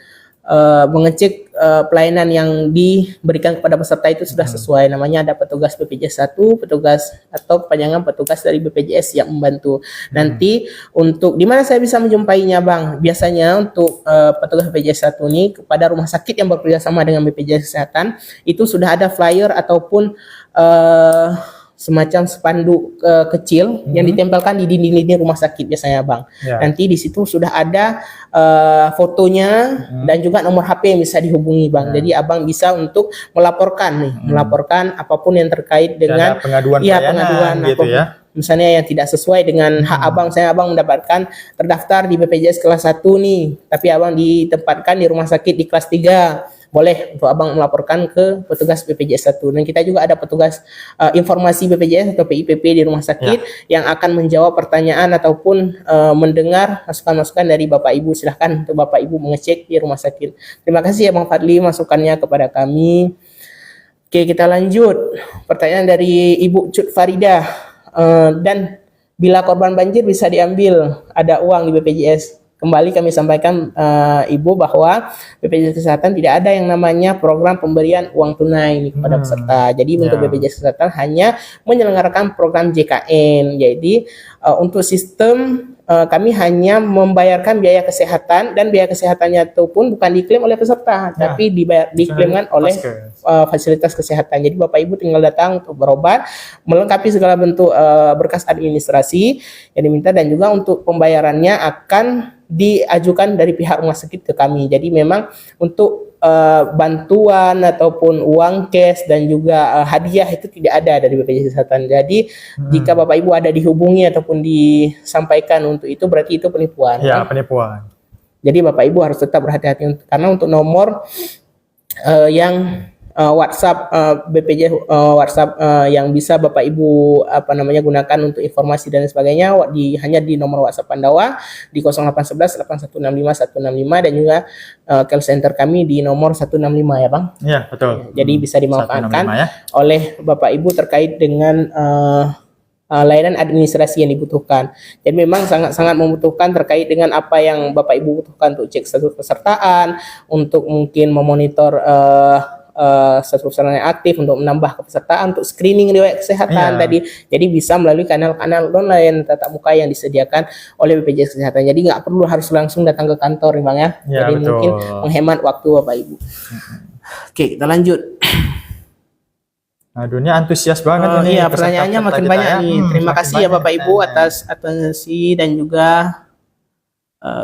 mengecek pelayanan yang diberikan kepada peserta itu sudah sesuai. Namanya ada petugas BPJS 1, petugas atau kepanjangan petugas dari BPJS yang membantu. Nanti untuk di mana saya bisa menjumpainya Bang? Biasanya untuk petugas BPJS 1 ini kepada rumah sakit yang bekerja sama dengan BPJS Kesehatan itu sudah ada flyer ataupun semacam spanduk kecil yang ditempelkan di dinding-dinding rumah sakit biasanya Bang. Nanti di situ sudah ada fotonya dan juga nomor HP yang bisa dihubungi Bang. Jadi Abang bisa untuk melaporkan apapun yang terkait dengan pengaduan gitu ya. Misalnya yang tidak sesuai dengan hak Abang. Saya Abang mendapatkan terdaftar di BPJS kelas 1 nih, tapi Abang ditempatkan di rumah sakit di kelas 3. Boleh untuk Abang melaporkan ke petugas BPJS 1. Dan kita juga ada petugas informasi BPJS atau PIPP di rumah sakit yang akan menjawab pertanyaan ataupun mendengar masukan-masukan dari Bapak Ibu. Silahkan untuk Bapak Ibu mengecek di rumah sakit. Terima kasih ya Bang Fadli masukannya kepada kami. Oke, kita lanjut. Pertanyaan dari Ibu Cut Farida. Dan bila korban banjir bisa diambil, ada uang di BPJS. Kembali kami sampaikan Ibu bahwa BPJS Kesehatan tidak ada yang namanya program pemberian uang tunai kepada peserta. Jadi untuk BPJS Kesehatan hanya menyelenggarakan program JKN. Jadi untuk sistem kami hanya membayarkan biaya kesehatan, dan biaya kesehatannya itu pun bukan diklaim oleh peserta, tapi diklaimkan oleh fasilitas kesehatan. Jadi Bapak Ibu tinggal datang untuk berobat, melengkapi segala bentuk berkas administrasi yang diminta, dan juga untuk pembayarannya akan diajukan dari pihak rumah sakit ke kami. Jadi memang untuk bantuan ataupun uang cash dan juga hadiah itu tidak ada dari BPJS Kesehatan. Jadi jika Bapak Ibu ada dihubungi ataupun disampaikan untuk itu, berarti itu penipuan. Ya, penipuan. Jadi Bapak Ibu harus tetap berhati-hati, karena untuk nomor yang WhatsApp BPJS WhatsApp yang bisa Bapak Ibu gunakan untuk informasi dan sebagainya hanya di nomor WhatsApp Pandawa di 0811 8165 165, dan juga call center kami di nomor 165 ya Bang. Iya, betul. Jadi bisa dimanfaatkan ya, oleh Bapak Ibu terkait dengan layanan administrasi yang dibutuhkan. Jadi memang sangat-sangat membutuhkan terkait dengan apa yang Bapak Ibu butuhkan untuk cek status pesertaan, untuk mungkin memonitor status peserta yang aktif, untuk menambah kepesertaan, untuk screening riwayat kesehatan tadi. Jadi bisa melalui kanal-kanal online tatap muka yang disediakan oleh BPJS Kesehatan. Jadi nggak perlu harus langsung datang ke kantor nih Bang ya. Jadi betul, mungkin menghemat waktu Bapak Ibu. Oke, kita lanjut. Nah, dunia antusias banget ini. Iya, pertanyaannya makin banyak nih. Terima kasih ya Bapak Ibu atas atensi dan juga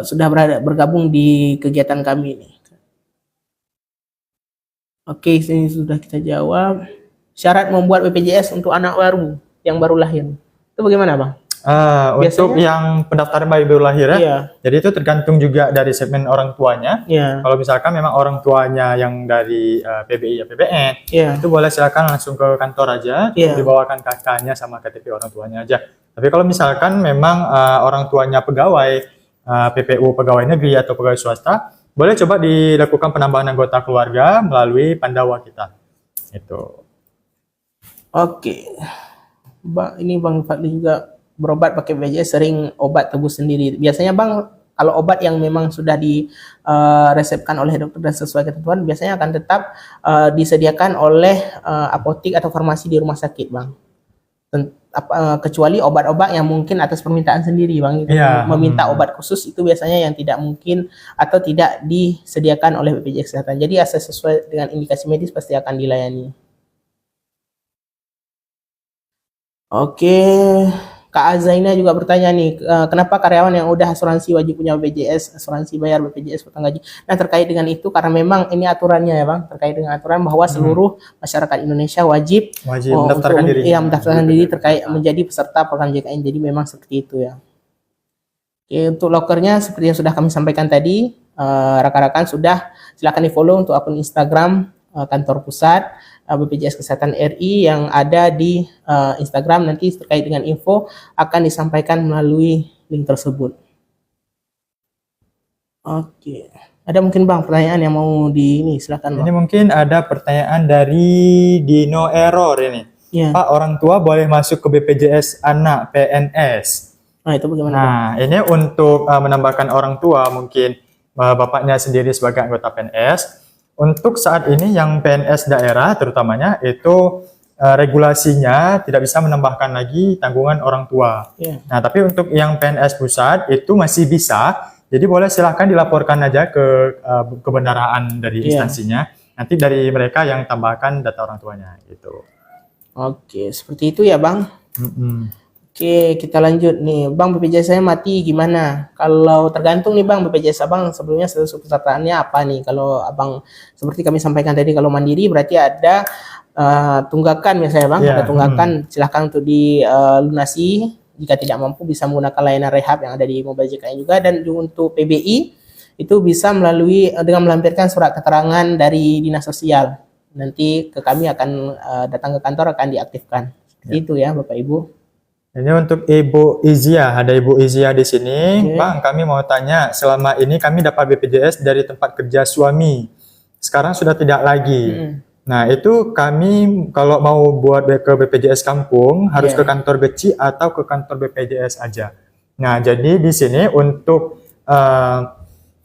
sudah bergabung di kegiatan kami ini. Oke, ini sudah kita jawab. Syarat membuat BPJS untuk anak baru yang baru lahir, itu bagaimana Bang? Untuk yang pendaftaran bayi baru lahir ya, jadi itu tergantung juga dari segmen orang tuanya. Kalau misalkan memang orang tuanya yang dari PBI APBN, itu boleh silakan langsung ke kantor aja, dibawakan kakaknya sama KTP orang tuanya aja. Tapi kalau misalkan memang orang tuanya pegawai PPU, pegawai negeri atau pegawai swasta, boleh coba dilakukan penambahan anggota keluarga melalui Pandawa kita. Itu. Oke. Ini Bang Fadli juga berobat pakai BPJS, sering obat tebus sendiri. Biasanya Bang, kalau obat yang memang sudah diresepkan oleh dokter dan sesuai ketentuan, biasanya akan tetap disediakan oleh apotik atau farmasi di rumah sakit Bang. Kecuali obat-obat yang mungkin atas permintaan sendiri Bang, meminta obat khusus, itu biasanya yang tidak mungkin atau tidak disediakan oleh BPJS Kesehatan. Jadi asal sesuai dengan indikasi medis pasti akan dilayani. Oke, Kak Azaina juga bertanya nih, kenapa karyawan yang udah asuransi wajib punya BPJS, asuransi bayar BPJS potong gaji. Nah, terkait dengan itu, karena memang ini aturannya ya Bang, terkait dengan aturan bahwa seluruh masyarakat Indonesia wajib mendaftarkan diri. Iya, mendaftarkan diri terkait menjadi peserta program JKN. Jadi memang seperti itu ya. Oke, untuk lokernya seperti yang sudah kami sampaikan tadi, rekan-rekan sudah silakan di-follow untuk akun Instagram kantor pusat BPJS Kesehatan RI yang ada di Instagram. Nanti terkait dengan info akan disampaikan melalui link tersebut. Oke, ada mungkin Bang pertanyaan yang mau silakan Bang. Ini mungkin ada pertanyaan dari Dino Error ini. Pak, orang tua boleh masuk ke BPJS anak PNS? Nah, itu bagaimana Bang? Nah, ini untuk menambahkan orang tua, mungkin bapaknya sendiri sebagai anggota PNS. Untuk saat ini yang PNS daerah terutamanya itu regulasinya tidak bisa menambahkan lagi tanggungan orang tua. Nah, tapi untuk yang PNS pusat itu masih bisa. Jadi boleh silahkan dilaporkan aja ke kebendaraan dari instansinya. Nanti dari mereka yang tambahkan data orang tuanya gitu. Oke, seperti itu ya Bang. Oke, kita lanjut nih. Bang, BPJS saya mati gimana? Kalau tergantung nih Bang, BPJS Abang sebelumnya status pesertaannya apa nih? Kalau Abang, seperti kami sampaikan tadi, kalau mandiri berarti ada tunggakan biasanya Bang. Ada tunggakan, silahkan untuk dilunasi. Jika tidak mampu bisa menggunakan layanan rehab yang ada di Mobile JKN juga. Dan untuk PBI, itu bisa melalui dengan melampirkan surat keterangan dari Dinas Sosial. Nanti ke kami akan datang ke kantor, akan diaktifkan. Itu ya Bapak Ibu. Ini untuk Ibu Izia, ada Ibu Izia di sini. Bang, kami mau tanya, selama ini kami dapat BPJS dari tempat kerja suami. Sekarang sudah tidak lagi. Nah, itu kami kalau mau buat ke BPJS kampung, harus ke kantor BCI atau ke kantor BPJS aja. Nah, jadi di sini untuk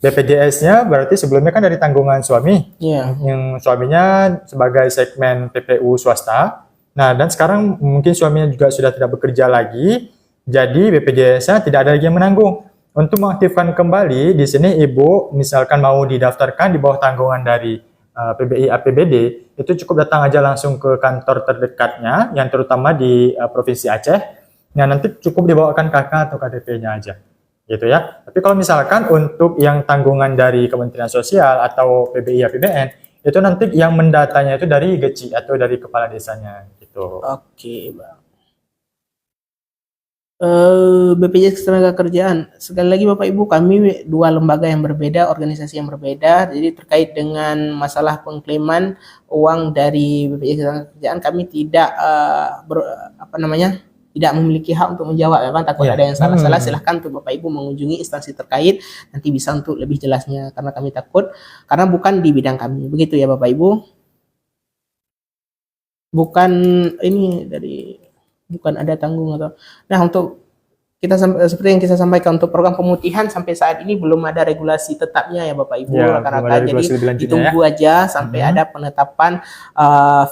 BPJS-nya berarti sebelumnya kan dari tanggungan suami. Yang suaminya sebagai segmen PPU swasta. Nah, dan sekarang mungkin suaminya juga sudah tidak bekerja lagi. Jadi BPJS-nya tidak ada lagi yang menanggung. Untuk mengaktifkan kembali, di sini Ibu misalkan mau didaftarkan di bawah tanggungan dari PBI APBD, itu cukup datang aja langsung ke kantor terdekatnya, yang terutama di Provinsi Aceh. Nah, nanti cukup dibawakan KK atau KTP-nya aja. Gitu ya. Tapi kalau misalkan untuk yang tanggungan dari Kementerian Sosial atau PBI APBN, itu nanti yang mendatanya itu dari GECI atau dari kepala desanya gitu. Oke, Bang. BPJS Ketenagakerjaan. Sekali lagi Bapak Ibu, kami dua lembaga yang berbeda, organisasi yang berbeda. Jadi terkait dengan masalah pengklaiman uang dari BPJS Ketenagakerjaan, kami tidak tidak memiliki hak untuk menjawab. Memang takut ada yang salah-salah, silahkan untuk Bapak Ibu mengunjungi instansi terkait, nanti bisa untuk lebih jelasnya, karena kami takut, karena bukan di bidang kami. Begitu ya Bapak Ibu. Bukan ini bukan ada tanggung atau. Nah, untuk kita seperti yang kita sampaikan, untuk program pemutihan sampai saat ini belum ada regulasi tetapnya ya Bapak Ibu, rekan-rekan. Jadi ditunggu aja sampai ada penetapan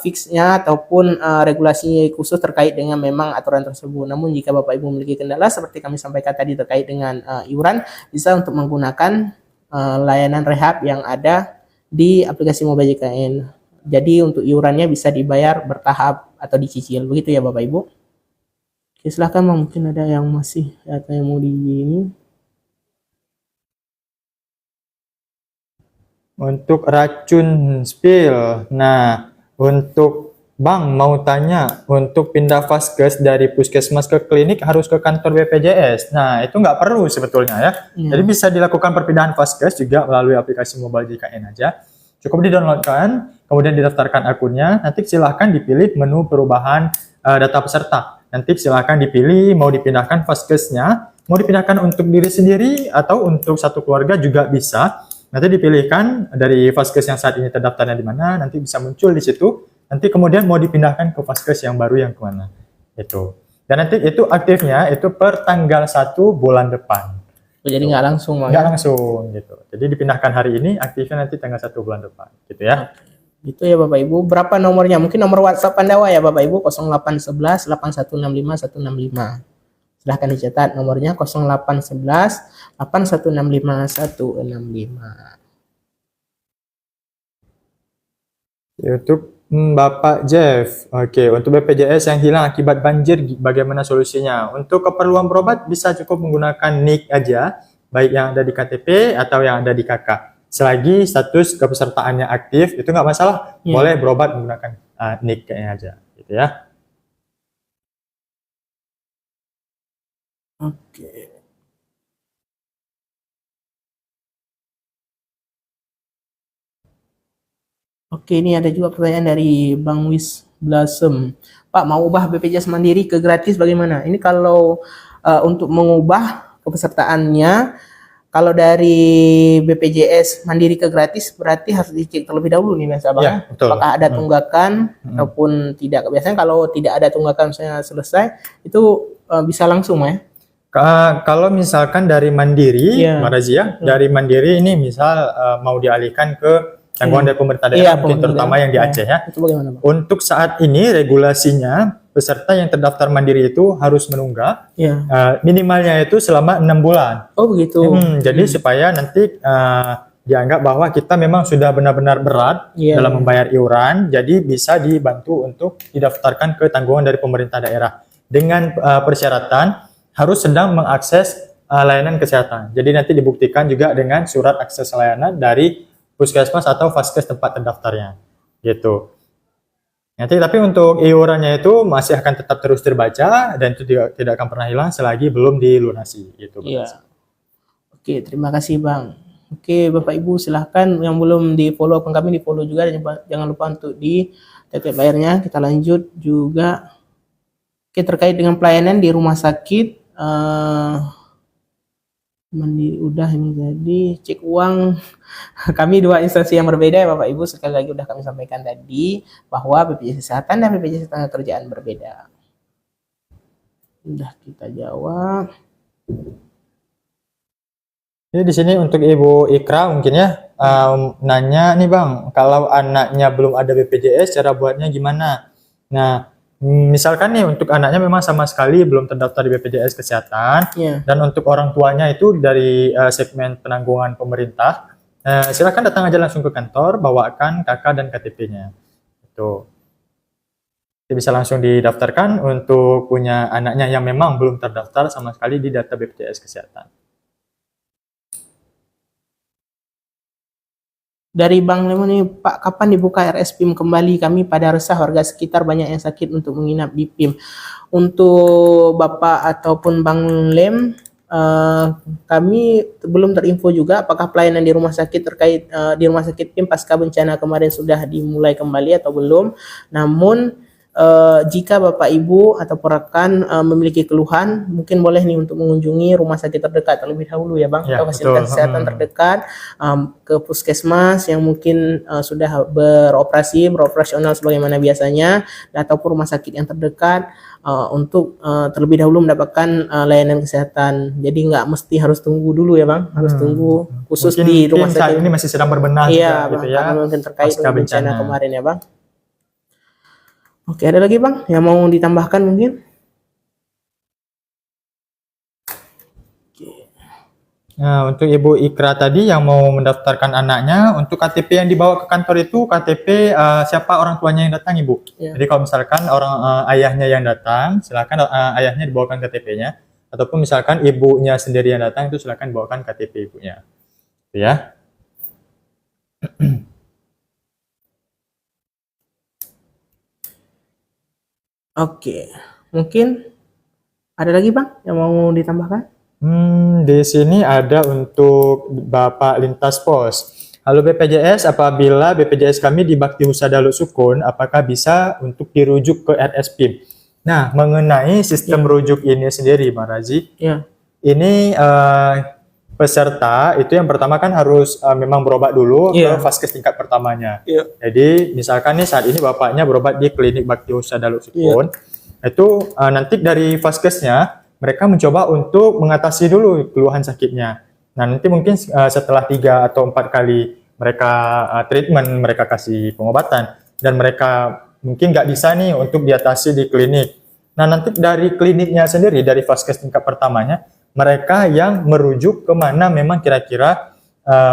fixnya ataupun regulasi khusus terkait dengan memang aturan tersebut. Namun jika Bapak Ibu memiliki kendala seperti kami sampaikan tadi terkait dengan iuran, bisa untuk menggunakan layanan rehab yang ada di aplikasi Mobile JKN. Jadi untuk iurannya bisa dibayar bertahap atau dicicil. Begitu ya Bapak Ibu. Oke, silahkan Bang, mungkin ada yang masih atau yang mau di ini. Untuk racun spill. Nah, untuk Bang mau tanya, untuk pindah vaskes dari puskesmas ke klinik harus ke kantor BPJS. Nah, itu nggak perlu sebetulnya ya. Jadi bisa dilakukan perpindahan vaskes juga melalui aplikasi Mobile JKN aja. Cukup di-downloadkan, kemudian didaftarkan akunnya, nanti silahkan dipilih menu perubahan data peserta. Nanti silahkan dipilih mau dipindahkan vaskesnya, mau dipindahkan untuk diri sendiri atau untuk satu keluarga juga bisa. Nanti dipilihkan dari vaskes yang saat ini terdaftarnya di mana, nanti bisa muncul di situ. Nanti kemudian mau dipindahkan ke vaskes yang baru yang kemana. Itu. Dan nanti itu aktifnya itu per tanggal 1 bulan depan. Jadi nggak langsung, nggak langsung gitu. Jadi dipindahkan hari ini, aktifnya nanti tanggal 1 bulan depan, gitu ya. Gitu ya Bapak Ibu. Berapa nomornya? Mungkin nomor WhatsApp Pandawa ya Bapak Ibu, 0811 8165 165. Silahkan dicatat nomornya 0811 8165 165. Untuk Bapak Jeff, oke. Untuk BPJS yang hilang akibat banjir, bagaimana solusinya? Untuk keperluan berobat bisa cukup menggunakan NIK aja, baik yang ada di KTP atau yang ada di KK. Selagi status kepesertaannya aktif, itu nggak masalah. Boleh berobat menggunakan NIK kayaknya aja, gitu ya. Oke. Oke, ini ada juga pertanyaan dari Bang Wis Blossom. Pak, mau ubah BPJS Mandiri ke gratis bagaimana? Ini kalau untuk mengubah kepesertaannya, kalau dari BPJS Mandiri ke gratis berarti harus dicek terlebih dahulu nih Mas Abang. Ya, betul. Apakah ada tunggakan ataupun tidak. Biasanya kalau tidak ada tunggakan misalnya selesai, itu bisa langsung ya. Kalau misalkan dari Mandiri, Mbak Razia, dari Mandiri ini misal mau dialihkan ke tanggungan dari pemerintah daerah, mungkin terutama yang di Aceh ya. Itu bagaimana, Bang? Untuk saat ini regulasinya peserta yang terdaftar Mandiri itu harus menunggak, minimalnya itu selama 6 bulan. Oh begitu. Jadi supaya nanti dianggap bahwa kita memang sudah benar-benar berat dalam membayar iuran, jadi bisa dibantu untuk didaftarkan ke tanggungan dari pemerintah daerah dengan persyaratan harus sedang mengakses layanan kesehatan. Jadi nanti dibuktikan juga dengan surat akses layanan dari puskesmas atau vaskes tempat terdaftarnya, gitu. Nanti tapi untuk iurannya itu masih akan tetap terus terbaca dan itu tidak akan pernah hilang selagi belum dilunasi, gitu. Iya. Oke, terima kasih Bang. Oke, Bapak Ibu silahkan yang belum di follow akun kami di follow juga, dan jangan lupa untuk di tap layarnya. Kita lanjut juga. Oke, terkait dengan pelayanan di rumah sakit. Udah ini jadi cek uang. Kami dua instansi yang berbeda ya Bapak Ibu, sekali lagi udah kami sampaikan tadi bahwa BPJS Kesehatan dan BPJS Ketenagakerjaan berbeda. Udah kita jawab. Jadi di sini untuk Ibu Ikra mungkin ya nanya nih Bang, kalau anaknya belum ada BPJS cara buatnya gimana? Nah, Misalkan nih untuk anaknya memang sama sekali belum terdaftar di BPJS Kesehatan, Ya. dan untuk orang tuanya itu dari segmen penanggungan pemerintah, silakan datang aja langsung ke kantor, bawakan KK dan KTP-nya. Itu bisa langsung didaftarkan untuk punya anaknya yang memang belum terdaftar sama sekali di data BPJS Kesehatan. Dari Bang Lemon ini, Pak, kapan dibuka RS PIM kembali? Kami pada resah warga sekitar banyak yang sakit untuk menginap di PIM. Untuk Bapak ataupun Bang Lem, kami belum terinfo juga apakah pelayanan di rumah sakit terkait di rumah sakit PIM pasca bencana kemarin sudah dimulai kembali atau belum. Namun jika Bapak Ibu atau rekan memiliki keluhan, mungkin boleh nih untuk mengunjungi rumah sakit terdekat terlebih dahulu ya Bang, Ya, atau fasilitas betul. kesehatan terdekat, ke puskesmas yang mungkin sudah beroperasional sebagaimana biasanya, ataupun rumah sakit yang terdekat untuk terlebih dahulu mendapatkan layanan kesehatan. Jadi nggak mesti harus tunggu dulu ya Bang, harus tunggu khusus Mungkin di rumah saat sakit. ini masih sedang berbenah Iya juga Bang, gitu ya, karena mungkin terkait pasca dengan bencana bencana. kemarin ya Bang. Oke, ada lagi Bang yang mau ditambahkan mungkin? Nah, untuk Ibu Ikra tadi yang mau mendaftarkan anaknya, untuk KTP yang dibawa ke kantor itu KTP siapa orang tuanya yang datang, Ibu. Ya. Jadi kalau misalkan orang ayahnya yang datang, silakan ayahnya dibawakan KTP-nya. Ataupun misalkan ibunya sendiri yang datang, itu silakan bawakan KTP ibunya. Gitu ya. Oke, mungkin ada lagi Bang yang mau ditambahkan? Di sini ada untuk Bapak Lintas Pos. Halo BPJS, apabila BPJS kami di Bakti Husa Dalut Sukun, apakah bisa untuk dirujuk ke RS PIM? Nah, mengenai sistem rujuk ini sendiri, Bang Razi, Ya. ini peserta itu yang pertama kan harus memang berobat dulu ke vaskes tingkat pertamanya. Jadi misalkan nih saat ini bapaknya berobat di klinik Bakti Husa Dalut Sukun, itu nanti dari vaskesnya mereka mencoba untuk mengatasi dulu keluhan sakitnya. Nah nanti mungkin setelah 3 atau 4 kali mereka treatment, mereka kasih pengobatan, dan mereka mungkin nggak bisa nih untuk diatasi di klinik. Nah nanti dari kliniknya sendiri, dari vaskes tingkat pertamanya, mereka yang merujuk kemana memang kira-kira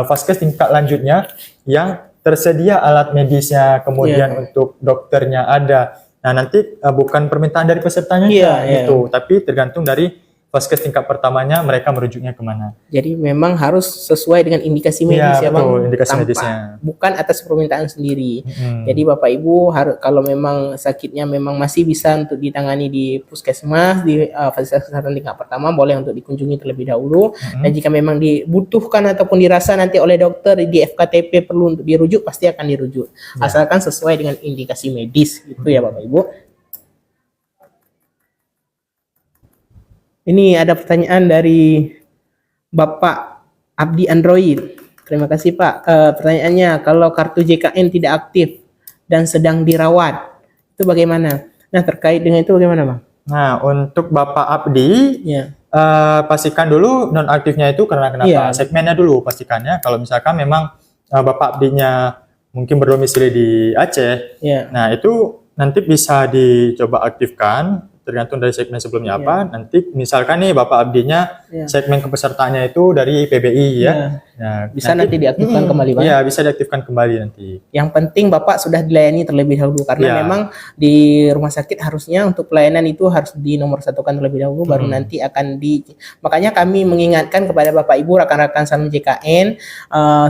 vaskes tingkat lanjutnya yang tersedia alat medisnya, kemudian untuk dokternya ada. Nah nanti bukan permintaan dari pesertanya gitu, tapi tergantung dari vaskes tingkat pertamanya mereka merujuknya kemana. Jadi memang harus sesuai dengan indikasi medis ya Bang, indikasi medisnya. Bukan atas permintaan sendiri. Jadi Bapak Ibu harus, kalau memang sakitnya memang masih bisa untuk ditangani di puskesmas, di fasilitas kesehatan tingkat pertama, boleh untuk dikunjungi terlebih dahulu. Dan jika memang dibutuhkan ataupun dirasa nanti oleh dokter di FKTP perlu untuk dirujuk, pasti akan dirujuk. Asalkan sesuai dengan indikasi medis gitu ya Bapak Ibu. Ini ada pertanyaan dari Bapak Abdi Android. Terima kasih Pak. Pertanyaannya, kalau kartu JKN tidak aktif dan sedang dirawat, itu bagaimana? Nah terkait dengan itu bagaimana Bang? Nah untuk Bapak Abdi, pastikan dulu nonaktifnya itu karena kenapa? Segmennya dulu pastikannya. Kalau misalkan memang Bapak Abdinya mungkin berdomisili di Aceh, nah itu nanti bisa dicoba aktifkan, tergantung dari segmen sebelumnya apa. Nanti misalkan nih Bapak Abdinya segmen kepesertaannya itu dari PBI Nah, bisa nanti diaktifkan kembali Bang. Iya, bisa diaktifkan kembali nanti. Yang penting Bapak sudah dilayani terlebih dahulu, karena memang di rumah sakit harusnya untuk pelayanan itu harus dinomorsatukan terlebih dahulu, baru nanti akan makanya kami mengingatkan kepada Bapak Ibu rekan-rekan Salam JKN,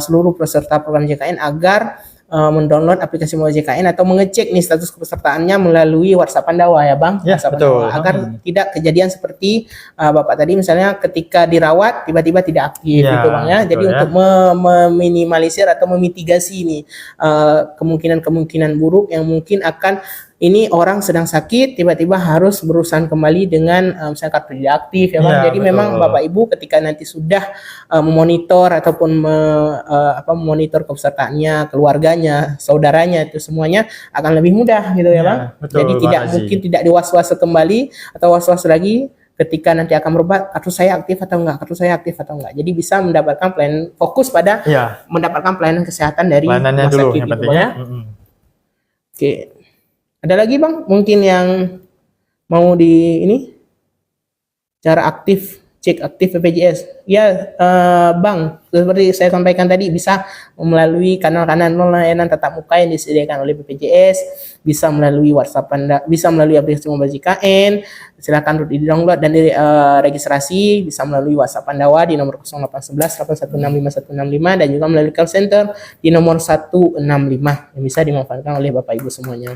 seluruh peserta program JKN agar mendownload aplikasi Moa JKN atau mengecek nih status kepesertaannya melalui WhatsApp Pandawa ya Bang, betul. agar tidak kejadian seperti Bapak tadi misalnya ketika dirawat tiba-tiba tidak aktif gitu Bang ya. Jadi untuk meminimalisir atau memitigasi nih kemungkinan-kemungkinan buruk yang mungkin akan ini orang sedang sakit tiba-tiba harus berurusan kembali dengan misalnya kartu tidak aktif ya Bang. Jadi memang Bapak Ibu ketika nanti sudah memonitor ataupun memonitor kepesertaannya, keluarganya, saudaranya, itu semuanya akan lebih mudah gitu ya Bang. Jadi mungkin tidak was-was kembali atau was-was lagi ketika nanti akan berobat, kartu saya aktif atau enggak, kartu saya aktif atau enggak. Jadi bisa mendapatkan pelayanan, fokus pada mendapatkan pelayanan kesehatan dari rumah sakit gitu ya. Oke. Ada lagi Bang, mungkin yang mau di ini cara aktif cek aktif BPJS. Ya Bang, seperti saya sampaikan tadi bisa melalui kanal-kanal layanan tatap muka yang disediakan oleh BPJS, bisa melalui WhatsApp Anda, bisa melalui aplikasi mobile JKN. Silakan di-download dan registrasi, bisa melalui WhatsApp Pandawa di nomor 0811 8165165 dan juga melalui call center di nomor 165 yang bisa dimanfaatkan oleh Bapak Ibu semuanya.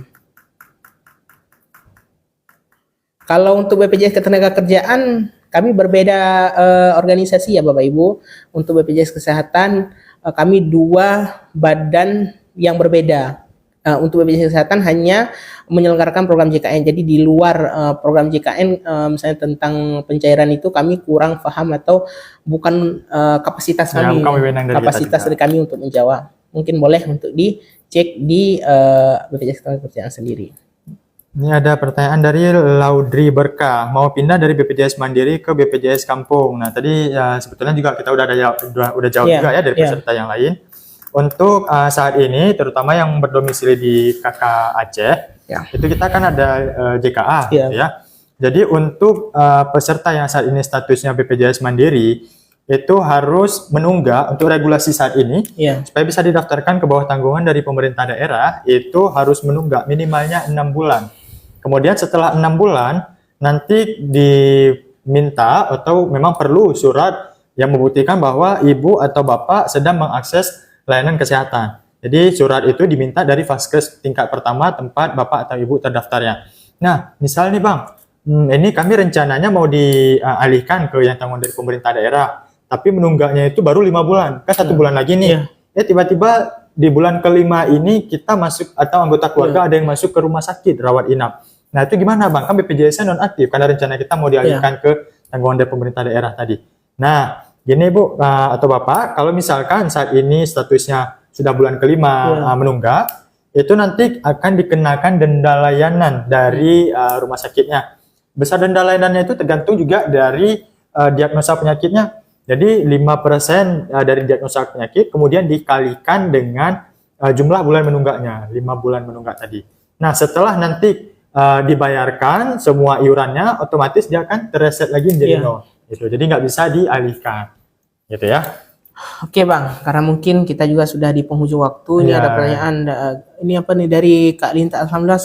Kalau untuk BPJS Ketenagakerjaan, kami berbeda organisasi ya Bapak Ibu. Untuk BPJS Kesehatan, kami 2 badan yang berbeda. Untuk BPJS Kesehatan hanya menyelenggarakan program JKN. Jadi di luar program JKN, misalnya tentang pencairan itu kami kurang paham atau bukan kapasitas kami, kapasitas dari kami untuk menjawab. Mungkin boleh untuk dicek di BPJS Ketenagakerjaan sendiri. Ini ada pertanyaan dari Laudri Berkah, mau pindah dari BPJS Mandiri ke BPJS Kampung. Nah, tadi sebetulnya juga kita udah jawab juga ya dari peserta yang lain. Untuk saat ini, terutama yang berdomisili di KK Aceh, itu kita kan ada JKA, ya. Jadi untuk peserta yang saat ini statusnya BPJS Mandiri, itu harus menunggak untuk regulasi saat ini, supaya bisa didaftarkan ke bawah tanggungan dari pemerintah daerah, itu harus menunggak minimalnya 6 bulan. Kemudian setelah 6 bulan, nanti diminta atau memang perlu surat yang membuktikan bahwa ibu atau bapak sedang mengakses layanan kesehatan. Jadi surat itu diminta dari Vaskes tingkat pertama tempat bapak atau ibu terdaftarnya. Nah, misalnya nih Bang, ini kami rencananya mau dialihkan ke yang tanggung dari pemerintah daerah, tapi menunggaknya itu baru 5 bulan, kan 1 bulan lagi nih. Ya tiba-tiba di bulan kelima ini kita masuk atau anggota keluarga ada yang masuk ke rumah sakit rawat inap. Nah itu gimana Bang? Kan BPJS-nya non-aktif karena rencana kita mau dialihkan ke tanggungan dari pemerintah daerah tadi. Nah gini Bu atau Bapak, kalau misalkan saat ini statusnya sudah bulan kelima menunggak, itu nanti akan dikenakan denda layanan dari rumah sakitnya. Besar denda layanannya itu tergantung juga dari diagnosa penyakitnya. Jadi 5% dari diagnosa penyakit kemudian dikalikan dengan jumlah bulan menunggaknya, 5 bulan menunggak tadi. Nah setelah nanti dibayarkan semua iurannya, otomatis dia akan terreset lagi menjadi nol. Gitu. Jadi nggak bisa dialihkan, gitu ya. Oke Bang, karena mungkin kita juga sudah di penghujung waktu. Ini ada pertanyaan, ini apa nih dari Kak Linta. Alhamdulillah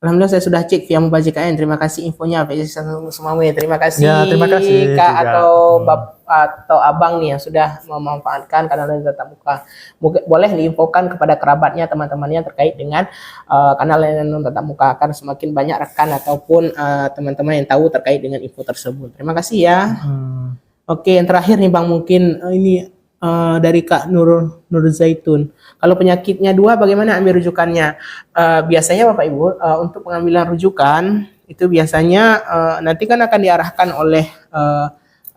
Alhamdulillah saya sudah cek via mobile JKN. Terima kasih infonya semuanya. Terima kasih, terima kasih Kak juga. atau Abang nih yang sudah memanfaatkan kanal tatap muka. Boleh diinfokan kepada kerabatnya, teman-temannya terkait dengan kanal layanan tatap muka, akan semakin banyak rekan ataupun teman-teman yang tahu terkait dengan info tersebut. Terima kasih ya. Oke, yang terakhir nih Bang, mungkin ini dari Kak Nur Zaitun. Kalau penyakitnya 2, bagaimana ambil rujukannya? Biasanya Bapak Ibu, untuk pengambilan rujukan itu biasanya nanti kan akan diarahkan oleh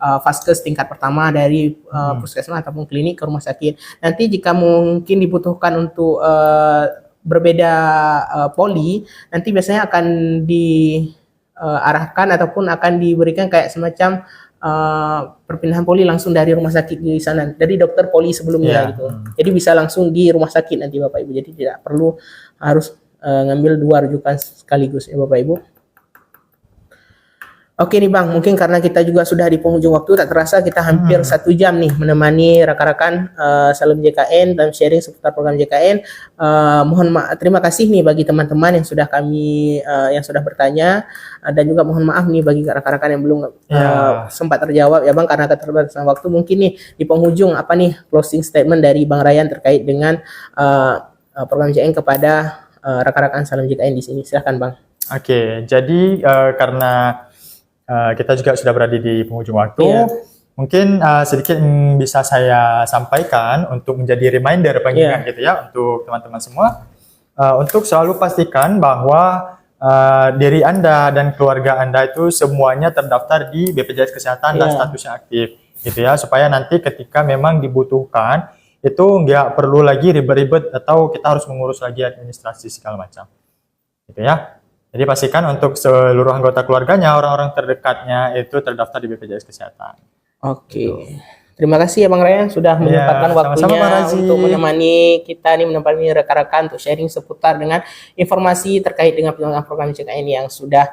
Vaskes tingkat pertama dari puskesmas ataupun klinik ke rumah sakit. Nanti jika mungkin dibutuhkan untuk berbeda poli, nanti biasanya akan diarahkan ataupun akan diberikan kayak semacam perpindahan poli langsung dari rumah sakit di sana, dari dokter poli sebelumnya gitu. Jadi bisa langsung di rumah sakit nanti Bapak Ibu. Jadi tidak perlu harus ngambil 2 rujukan sekaligus ya Bapak Ibu. Oke nih Bang, mungkin karena kita juga sudah di penghujung waktu, tak terasa kita hampir 1 jam nih menemani rekan-rekan Salam JKN dan sharing seputar program JKN. Terima kasih nih bagi teman-teman yang sudah yang sudah bertanya, dan juga mohon maaf nih bagi rekan-rekan yang belum sempat terjawab ya Bang, karena keterbatasan waktu. Mungkin nih di penghujung apa nih closing statement dari Bang Ryan terkait dengan program JKN kepada rekan-rekan Salam JKN di sini. Silahkan Bang. Oke, jadi karena kita juga sudah berada di penghujung waktu. Mungkin sedikit bisa saya sampaikan untuk menjadi reminder pengingat gitu ya untuk teman-teman semua, untuk selalu pastikan bahwa diri Anda dan keluarga Anda itu semuanya terdaftar di BPJS Kesehatan dan statusnya aktif gitu ya, supaya nanti ketika memang dibutuhkan itu nggak perlu lagi ribet-ribet atau kita harus mengurus lagi administrasi segala macam gitu ya. Jadi pastikan untuk seluruh anggota keluarganya, orang-orang terdekatnya itu terdaftar di BPJS Kesehatan. Oke. Terima kasih ya Bang Ryan sudah menyempatkan sama-sama, waktunya Pak Razi. untuk menemani kita nih, menemani rekan-rekan untuk sharing seputar dengan informasi terkait dengan penyelenggaraan program JKN yang sudah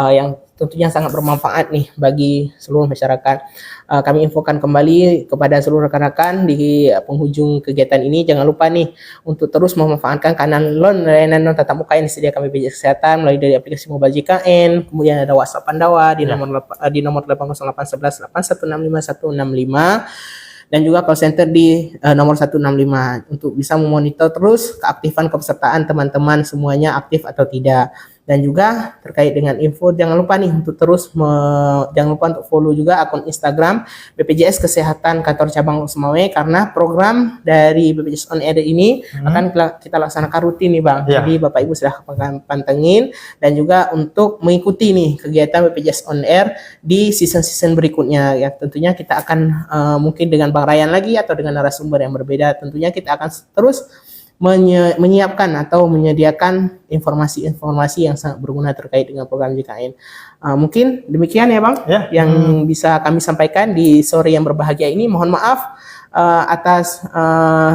yang tentunya sangat bermanfaat nih bagi seluruh masyarakat. Kami infokan kembali kepada seluruh rekan-rekan di penghujung kegiatan ini, jangan lupa nih untuk terus memanfaatkan kanan layanan non tatap muka yang disediakan BPJS Kesehatan melalui dari aplikasi mobile JKN, kemudian ada WhatsApp Pandawa di nomor 80811 8165165 dan juga call center di nomor 165 untuk bisa memonitor terus keaktifan kepesertaan teman-teman semuanya aktif atau tidak. Dan juga terkait dengan info, jangan lupa nih untuk terus jangan lupa untuk follow juga akun Instagram BPJS Kesehatan Kantor Cabang Semawe, karena program dari BPJS On Air ini akan kita laksanakan rutin nih Bang. Jadi Bapak Ibu sudah pantengin, dan juga untuk mengikuti nih kegiatan BPJS On Air di season-season berikutnya ya. Tentunya kita akan mungkin dengan Bang Ryan lagi atau dengan narasumber yang berbeda. Tentunya kita akan terus menyiapkan atau menyediakan informasi-informasi yang sangat berguna terkait dengan program JKN. Mungkin demikian ya Bang yang bisa kami sampaikan di sore yang berbahagia ini. Mohon maaf atas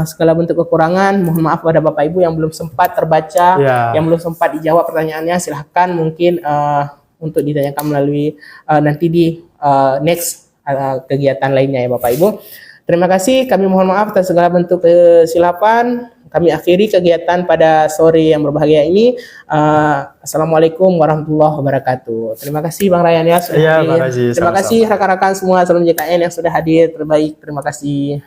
segala bentuk kekurangan. Mohon maaf pada Bapak Ibu yang belum sempat terbaca, yang belum sempat dijawab pertanyaannya. Silahkan mungkin untuk ditanyakan melalui nanti di next kegiatan lainnya ya Bapak Ibu. Terima kasih, kami mohon maaf atas segala bentuk kesilapan. Kami akhiri kegiatan pada sore yang berbahagia ini. Assalamualaikum warahmatullahi wabarakatuh. Terima kasih Bang Ryan ya sudah hadir. Terima kasih rekan-rekan semua salam JKN yang sudah hadir. Terbaik, terima kasih.